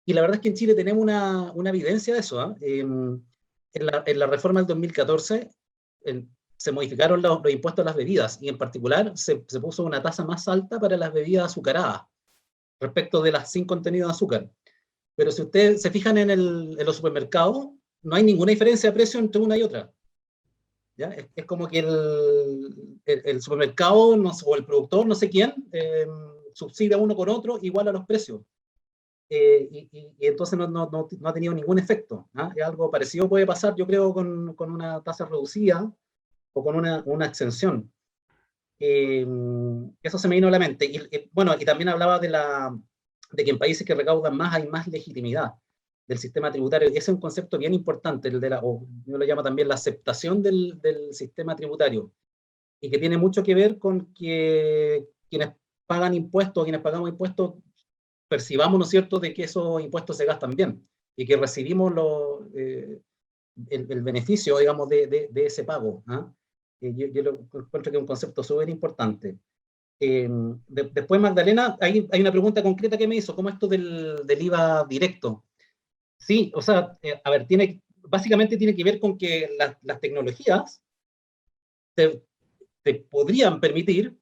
[SPEAKER 4] Y la verdad es que en Chile tenemos una evidencia de eso. En la reforma del 2014 se modificaron los impuestos a las bebidas y en particular se puso una tasa más alta para las bebidas azucaradas respecto de las sin contenido de azúcar. Pero si ustedes se fijan en los supermercados, no hay ninguna diferencia de precio entre una y otra. ¿Ya? Es como que el supermercado o el productor, no sé quién, subsidia uno con otro igual a los precios. Y entonces no ha tenido ningún efecto. Algo parecido puede pasar, yo creo, con una tasa reducida o con una exención. Eso se me vino a la mente. Bueno, y también hablaba de que en países que recaudan más hay más legitimidad del sistema tributario. Ese es un concepto bien importante, o yo lo llamo también la aceptación del sistema tributario, y que tiene mucho que ver con que quienes pagan impuestos, quienes pagamos impuestos, percibamos, ¿no es cierto?, de que esos impuestos se gastan bien, y que recibimos el beneficio, digamos, de ese pago. Yo lo encuentro que es un concepto súper importante. Después, Magdalena, hay una pregunta concreta que me hizo, ¿cómo esto del IVA directo? Sí, o sea, a ver, básicamente tiene que ver con que las tecnologías te podrían permitir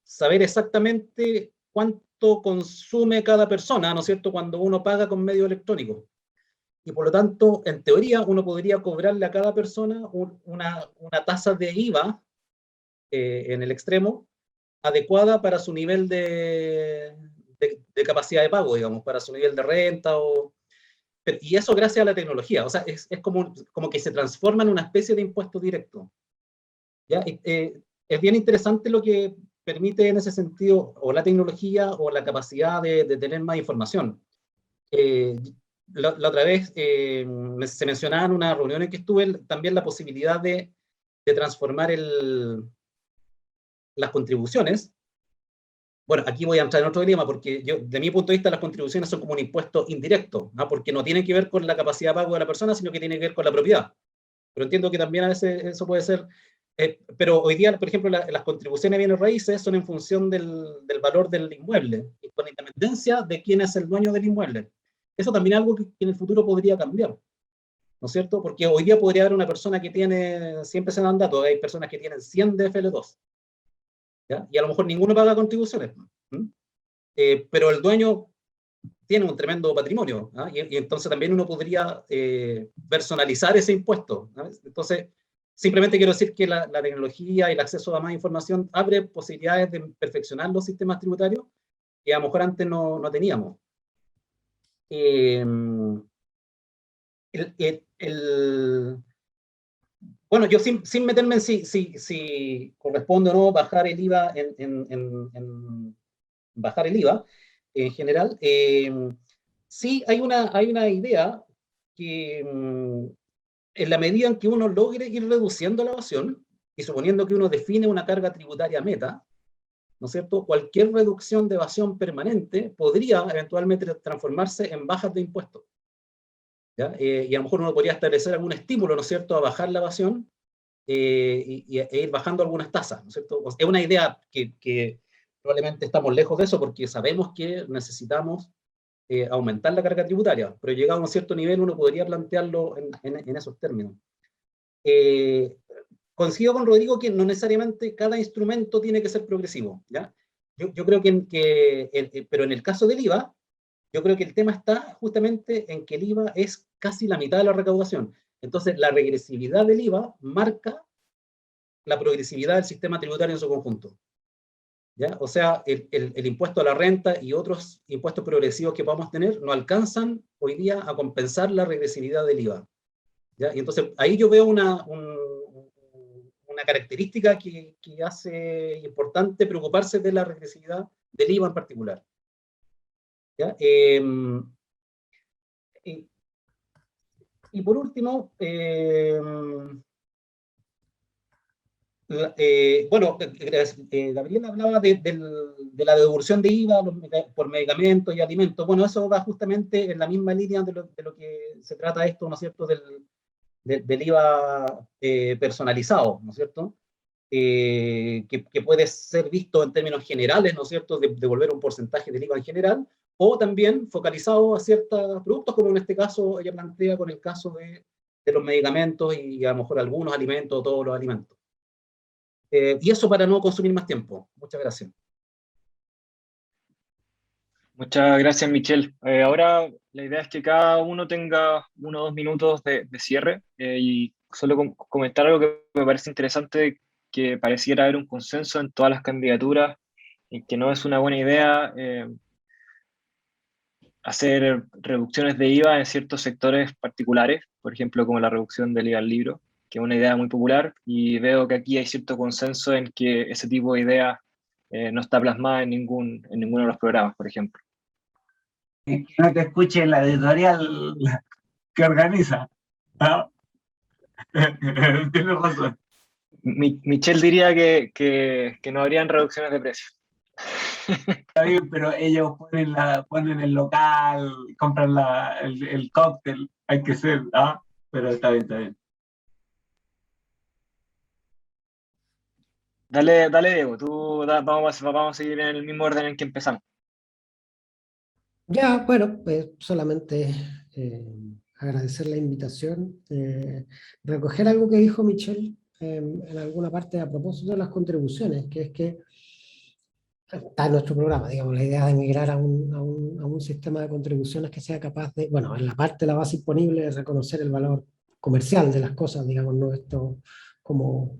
[SPEAKER 4] saber exactamente cuánto consume cada persona, ¿no es cierto?, cuando uno paga con medio electrónico. Y por lo tanto, en teoría, uno podría cobrarle a cada persona una tasa de IVA en el extremo, adecuada para su nivel de capacidad de pago, digamos, para su nivel de renta. Y eso gracias a la tecnología. O sea, es como que se transforma en una especie de impuesto directo. ¿Ya? Es bien interesante lo que permite en ese sentido, o la tecnología, o la capacidad de tener más información. La otra vez se mencionaba en una reunión en que estuve también la posibilidad de transformar las contribuciones. Bueno, aquí voy a entrar en otro dilema, porque de mi punto de vista, las contribuciones son como un impuesto indirecto, ¿no? Porque no tienen que ver con la capacidad de pago de la persona, sino que tienen que ver con la propiedad. Pero entiendo que también a veces eso puede ser... pero hoy día, por ejemplo, las contribuciones de bienes raíces son en función del valor del inmueble, y con independencia de quién es el dueño del inmueble. Eso también es algo que en el futuro podría cambiar, ¿no es cierto? Porque hoy día podría haber una persona que tiene, siempre se dan datos, hay personas que tienen 100 de FL2, ¿ya? Y a lo mejor ninguno paga contribuciones. Pero el dueño tiene un tremendo patrimonio, ¿no? Y entonces también uno podría personalizar ese impuesto, ¿no? Entonces, simplemente quiero decir que la tecnología y el acceso a más información abre posibilidades de perfeccionar los sistemas tributarios que a lo mejor antes no teníamos. Bueno, yo sin meterme en si corresponde o no bajar el IVA bajar el IVA en general, sí hay una idea que en la medida en que uno logre ir reduciendo la evasión, y suponiendo que uno define una carga tributaria meta, ¿no es cierto?, cualquier reducción de evasión permanente podría eventualmente transformarse en bajas de impuestos. ¿Ya? Y a lo mejor uno podría establecer algún estímulo, ¿no es cierto?, a bajar la evasión e ir bajando algunas tasas, ¿no es cierto? Es una idea que probablemente estamos lejos de eso porque sabemos que necesitamos aumentar la carga tributaria, pero llegado a un cierto nivel uno podría plantearlo en esos términos. Coincido con Rodrigo que no necesariamente cada instrumento tiene que ser progresivo, ¿ya? Yo creo pero en el caso del IVA, yo creo que el tema está justamente en que el IVA es casi la mitad de la recaudación. Entonces, la regresividad del IVA marca la progresividad del sistema tributario en su conjunto. ¿Ya? O sea, el impuesto a la renta y otros impuestos progresivos que podamos tener no alcanzan hoy día a compensar la regresividad del IVA. ¿Ya? Y entonces, ahí yo veo una una característica que hace importante preocuparse de la regresividad del IVA en particular. ¿Ya? Y por último, bueno, Gabriel hablaba de la devolución de IVA por medicamentos y alimentos. Bueno, eso va justamente en la misma línea de lo que se trata esto, ¿no es cierto?, del IVA personalizado, ¿no es cierto?, que puede ser visto en términos generales, ¿no es cierto?, de devolver un porcentaje del IVA en general, o también focalizado a ciertos productos, como en este caso ella plantea con el caso de los medicamentos y a lo mejor algunos alimentos o todos los alimentos. Y eso para no consumir más tiempo. Muchas gracias.
[SPEAKER 3] Muchas gracias, Michelle. Ahora la idea es que cada uno tenga 1 o 2 minutos de cierre y solo comentar algo que me parece interesante, que pareciera haber un consenso en todas las candidaturas en que no es una buena idea hacer reducciones de IVA en ciertos sectores particulares, por ejemplo, como la reducción del IVA al libro, que es una idea muy popular, y veo que aquí hay cierto consenso en que ese tipo de idea no está plasmada en ninguno de los programas, por ejemplo.
[SPEAKER 7] Que no te escuche la editorial que organiza. ¿No? Tienes razón.
[SPEAKER 3] Michelle diría que no habrían reducciones de precios.
[SPEAKER 7] Está bien, pero ellos ponen el local, compran el cóctel, hay que ser, ¿ah? Pero está bien, está bien.
[SPEAKER 3] Dale, Diego, vamos a seguir en el mismo orden en que empezamos.
[SPEAKER 5] Ya, bueno, pues solamente agradecer la invitación, recoger algo que dijo Michelle en alguna parte a propósito de las contribuciones, que es que está en nuestro programa, digamos, la idea de migrar a un sistema de contribuciones que sea capaz de, bueno, en la parte de la base imponible, de reconocer el valor comercial de las cosas, digamos, no esto como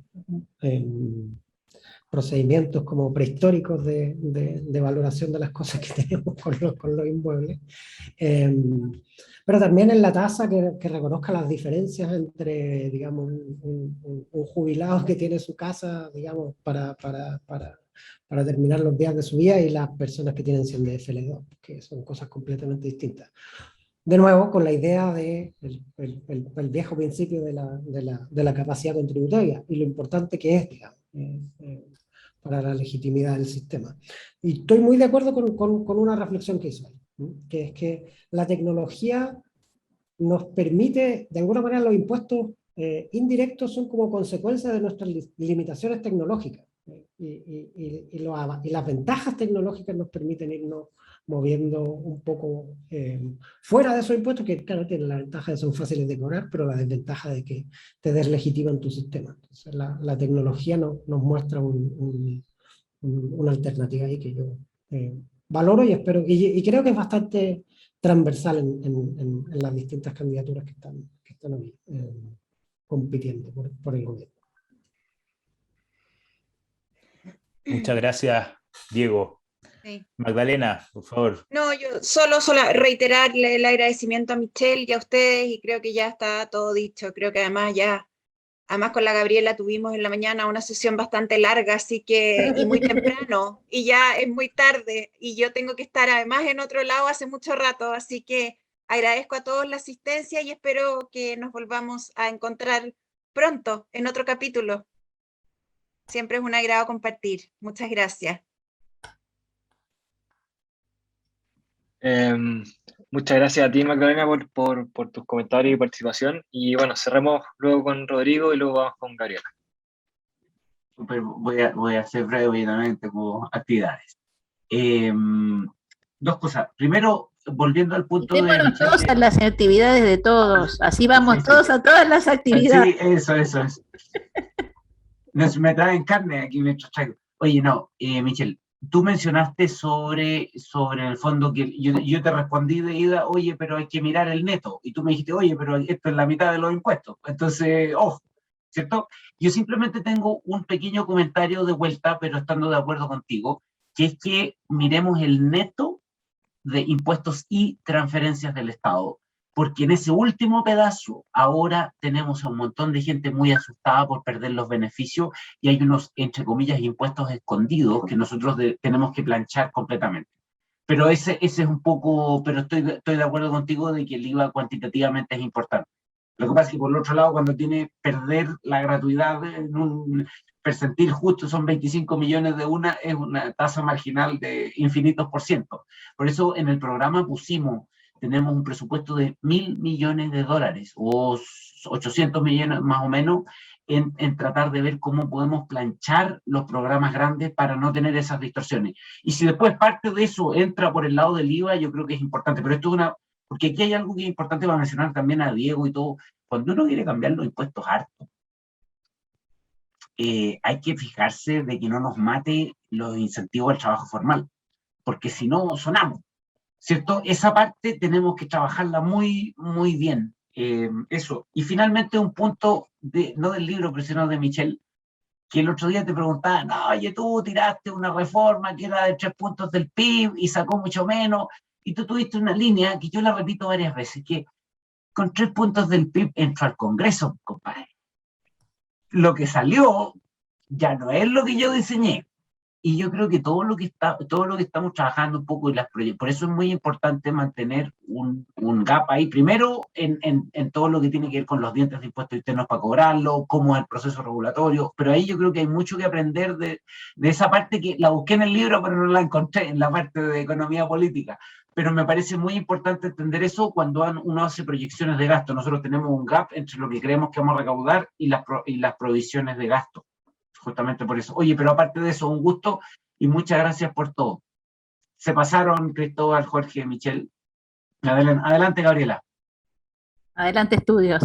[SPEAKER 5] procedimientos como prehistóricos de valoración de las cosas que tenemos con los inmuebles, pero también en la tasa que reconozca las diferencias entre, digamos, un jubilado que tiene su casa, digamos, para terminar los días de su vida, y las personas que tienen 100 de FL2, que son cosas completamente distintas. De nuevo, con la idea del viejo principio de la capacidad contributoria y lo importante que es, digamos, para la legitimidad del sistema. Y estoy muy de acuerdo con una reflexión que hizo, que es que la tecnología nos permite, de alguna manera los impuestos indirectos son como consecuencia de nuestras limitaciones tecnológicas. Y las ventajas tecnológicas nos permiten irnos moviendo un poco fuera de esos impuestos, que claro, tienen la ventaja de que son fáciles de cobrar, pero la desventaja de que te deslegitiman tu sistema. Entonces, la tecnología nos muestra una alternativa ahí que yo valoro y espero, y creo que es bastante transversal en las distintas candidaturas que están hoy compitiendo por el gobierno.
[SPEAKER 2] Muchas gracias, Diego.
[SPEAKER 6] Sí.
[SPEAKER 2] Magdalena, por favor.
[SPEAKER 6] No, yo solo reiterarle el agradecimiento a Michelle y a ustedes, y creo que ya está todo dicho. Creo que además con la Gabriela tuvimos en la mañana una sesión bastante larga, así que, y muy temprano, y ya es muy tarde, y yo tengo que estar además en otro lado hace mucho rato, así que agradezco a todos la asistencia y espero que nos volvamos a encontrar pronto en otro capítulo. Siempre es un agrado compartir. Muchas gracias.
[SPEAKER 3] Muchas gracias a ti, Magdalena, por tus comentarios y participación. Y bueno, cerremos luego con Rodrigo y luego vamos con Gabriela.
[SPEAKER 7] Voy a hacer brevemente como actividades. 2 cosas. Primero, volviendo al punto de...
[SPEAKER 8] todos a las actividades de todos. Así vamos sí, todos a todas las actividades.
[SPEAKER 7] Sí, eso. Me traen carne aquí mientras traigo. Oye, no, Michelle, tú mencionaste sobre el fondo que yo te respondí de ida, oye, pero hay que mirar el neto. Y tú me dijiste, oye, pero esto es la mitad de los impuestos. Entonces, ojo, ¿cierto? Yo simplemente tengo un pequeño comentario de vuelta, pero estando de acuerdo contigo, que es que miremos el neto de impuestos y transferencias del Estado. porque en ese último pedazo ahora tenemos a un montón de gente muy asustada por perder los beneficios y hay unos, entre comillas, impuestos escondidos que nosotros tenemos que planchar completamente. Pero ese es un poco, pero estoy de acuerdo contigo de que el IVA cuantitativamente es importante. Lo que pasa es que por el otro lado, cuando tiene perder la gratuidad en un percentil justo, son 25 millones de una, es una tasa marginal de infinitos %. Por eso en el programa tenemos un presupuesto de $1.000 millones o 800 millones más o menos en tratar de ver cómo podemos planchar los programas grandes para no tener esas distorsiones. Y si después parte de eso entra por el lado del IVA, yo creo que es importante, pero esto es porque aquí hay algo que es importante para mencionar también a Diego y todo. Cuando uno quiere cambiar los impuestos harto, hay que fijarse de que no nos mate los incentivos al trabajo formal, porque si no, sonamos, ¿cierto? Esa parte tenemos que trabajarla muy, muy bien. Eso. Y finalmente un punto, no del libro, pero sino de Michelle, que el otro día te preguntaba, no, oye, tú tiraste una reforma que era de 3 puntos del PIB y sacó mucho menos, y tú tuviste una línea que yo la repito varias veces, que con 3 puntos del PIB entró al Congreso, compadre. Lo que salió ya no es lo que yo diseñé. Y yo creo que todo lo que estamos trabajando un poco y por eso es muy importante mantener un gap ahí, primero en todo lo que tiene que ver con los dientes de impuestos internos para cobrarlo, cómo es el proceso regulatorio, pero ahí yo creo que hay mucho que aprender de esa parte que la busqué en el libro, pero no la encontré en la parte de economía política. Pero me parece muy importante entender eso cuando uno hace proyecciones de gasto. Nosotros tenemos un gap entre lo que creemos que vamos a recaudar y las provisiones de gasto. Justamente por eso. Oye, pero aparte de eso, un gusto y muchas gracias por todo. Se pasaron Cristóbal, Jorge, Michelle. Adelante, Gabriela.
[SPEAKER 8] Adelante, estudios.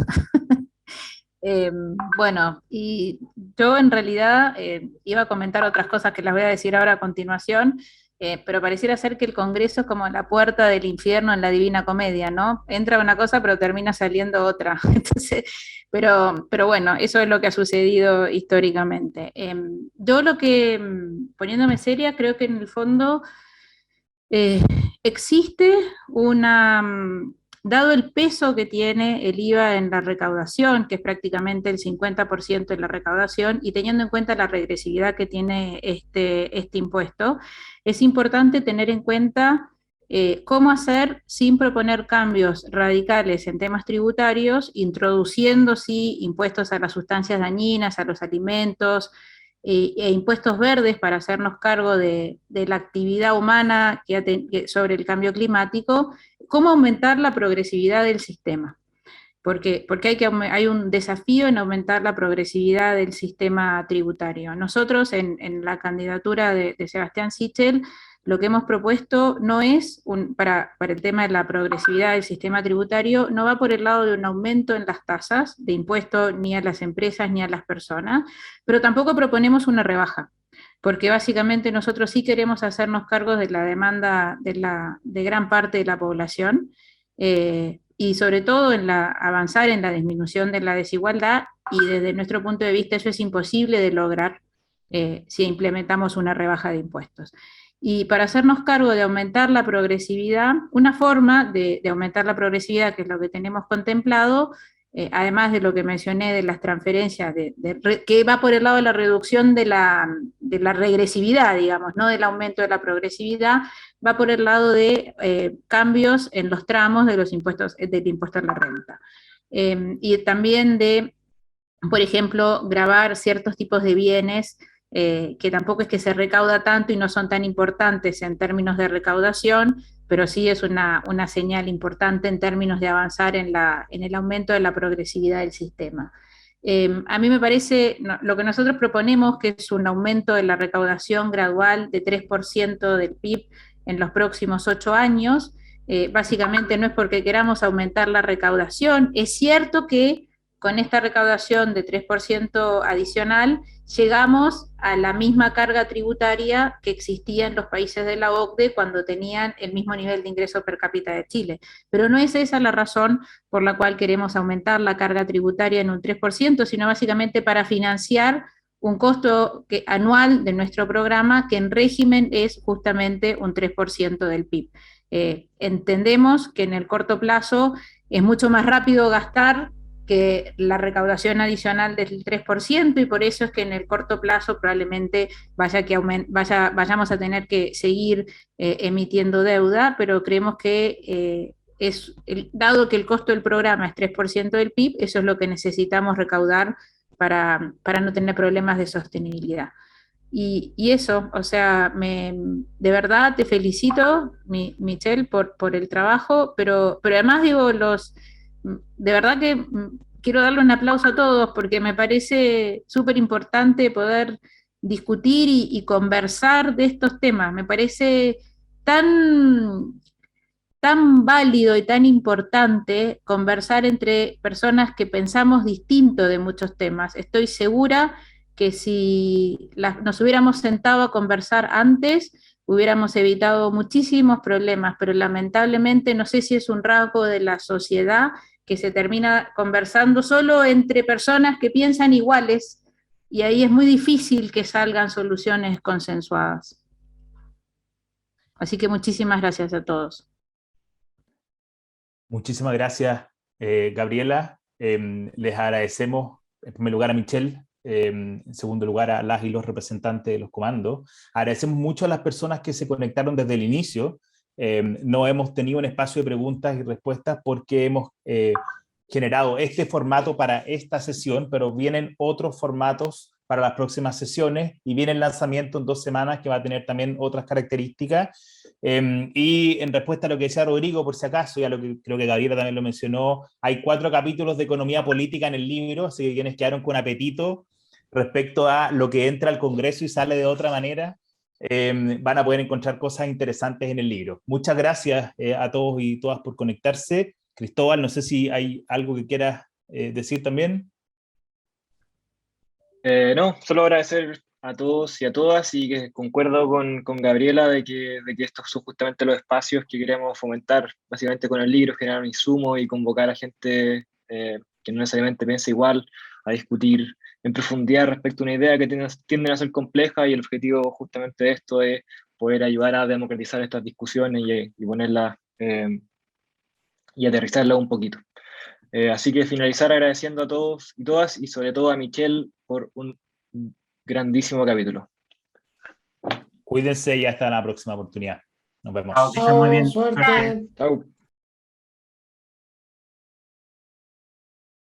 [SPEAKER 8] Bueno, y yo en realidad iba a comentar otras cosas que las voy a decir ahora a continuación, pero pareciera ser que el Congreso es como la puerta del infierno en la Divina Comedia, ¿no? Entra una cosa pero termina saliendo otra. Entonces, pero bueno, eso es lo que ha sucedido históricamente. Yo lo que, poniéndome seria, creo que en el fondo existe dado el peso que tiene el IVA en la recaudación, que es prácticamente el 50% de la recaudación, y teniendo en cuenta la regresividad que tiene este impuesto, es importante tener en cuenta cómo hacer sin proponer cambios radicales en temas tributarios, introduciendo sí impuestos a las sustancias dañinas, a los alimentos, e impuestos verdes para hacernos cargo de la actividad humana sobre el cambio climático, cómo aumentar la progresividad del sistema. Porque hay un desafío en aumentar la progresividad del sistema tributario. Nosotros en la candidatura de Sebastián Sichel, lo que hemos propuesto no es, para el tema de la progresividad del sistema tributario, no va por el lado de un aumento en las tasas de impuestos ni a las empresas ni a las personas, pero tampoco proponemos una rebaja, porque básicamente nosotros sí queremos hacernos cargo de la demanda de gran parte de la población, y sobre todo avanzar en la disminución de la desigualdad, y desde nuestro punto de vista eso es imposible de lograr si implementamos una rebaja de impuestos. Y para hacernos cargo de aumentar la progresividad, una forma de aumentar la progresividad, que es lo que tenemos contemplado, además de lo que mencioné de las transferencias, que va por el lado de la reducción de la regresividad, digamos, no del aumento de la progresividad, va por el lado de cambios en los tramos de los impuestos, del impuesto a la renta. Y también de, por ejemplo, gravar ciertos tipos de bienes que tampoco es que se recauda tanto y no son tan importantes en términos de recaudación, pero sí es una señal importante en términos de avanzar en el aumento de la progresividad del sistema. A mí me parece, lo que nosotros proponemos, que es un aumento de la recaudación gradual de 3% del PIB en los próximos 8 años, básicamente no es porque queramos aumentar la recaudación. Es cierto que con esta recaudación de 3% adicional llegamos a la misma carga tributaria que existía en los países de la OCDE cuando tenían el mismo nivel de ingreso per cápita de Chile. Pero no es esa la razón por la cual queremos aumentar la carga tributaria en un 3%, sino básicamente para financiar un costo anual de nuestro programa, que en régimen es justamente un 3% del PIB. Entendemos que en el corto plazo es mucho más rápido gastar que la recaudación adicional del 3%, y por eso es que en el corto plazo probablemente vayamos a tener que seguir emitiendo deuda, pero creemos que dado que el costo del programa es 3% del PIB, eso es lo que necesitamos recaudar para no tener problemas de sostenibilidad. Y eso, o sea, de verdad te felicito, Michelle, por el trabajo, pero además digo, de verdad que quiero darle un aplauso a todos porque me parece súper importante poder discutir y conversar de estos temas. Me parece tan válido y tan importante conversar entre personas que pensamos distinto de muchos temas. Estoy segura que si nos hubiéramos sentado a conversar antes, hubiéramos evitado muchísimos problemas, pero lamentablemente no sé si es un rasgo de la sociedad que se termina conversando solo entre personas que piensan iguales, y ahí es muy difícil que salgan soluciones consensuadas. Así que muchísimas gracias a todos.
[SPEAKER 2] Muchísimas gracias, Gabriela. Les agradecemos, en primer lugar, a Michelle, en segundo lugar, a las y los representantes de los comandos. Agradecemos mucho a las personas que se conectaron desde el inicio. No hemos tenido un espacio de preguntas y respuestas porque hemos generado este formato para esta sesión, pero vienen otros formatos para las próximas sesiones y viene el lanzamiento en 2 semanas que va a tener también otras características. Y en respuesta a lo que decía Rodrigo, por si acaso, ya lo que creo que Gabriela también lo mencionó, hay 4 capítulos de economía política en el libro, así que quienes quedaron con apetito respecto a lo que entra al Congreso y sale de otra manera, van a poder encontrar cosas interesantes en el libro. Muchas gracias a todos y todas por conectarse. Cristóbal, no sé si hay algo que quieras decir también.
[SPEAKER 3] No, solo agradecer a todos y a todas, y que concuerdo con Gabriela de que estos son justamente los espacios que queremos fomentar, básicamente con el libro, generar un insumo y convocar a gente que no necesariamente piensa igual, a discutir en profundidad respecto a una idea que tienden a ser compleja, y el objetivo justamente de esto es poder ayudar a democratizar estas discusiones y ponerlas y aterrizarlas un poquito. Así que finalizar agradeciendo a todos y todas, y sobre todo a Michelle por un grandísimo capítulo.
[SPEAKER 2] Cuídense y hasta la próxima oportunidad. Nos vemos.
[SPEAKER 7] Chao, que estén muy bien.
[SPEAKER 5] Suerte.
[SPEAKER 3] Chao.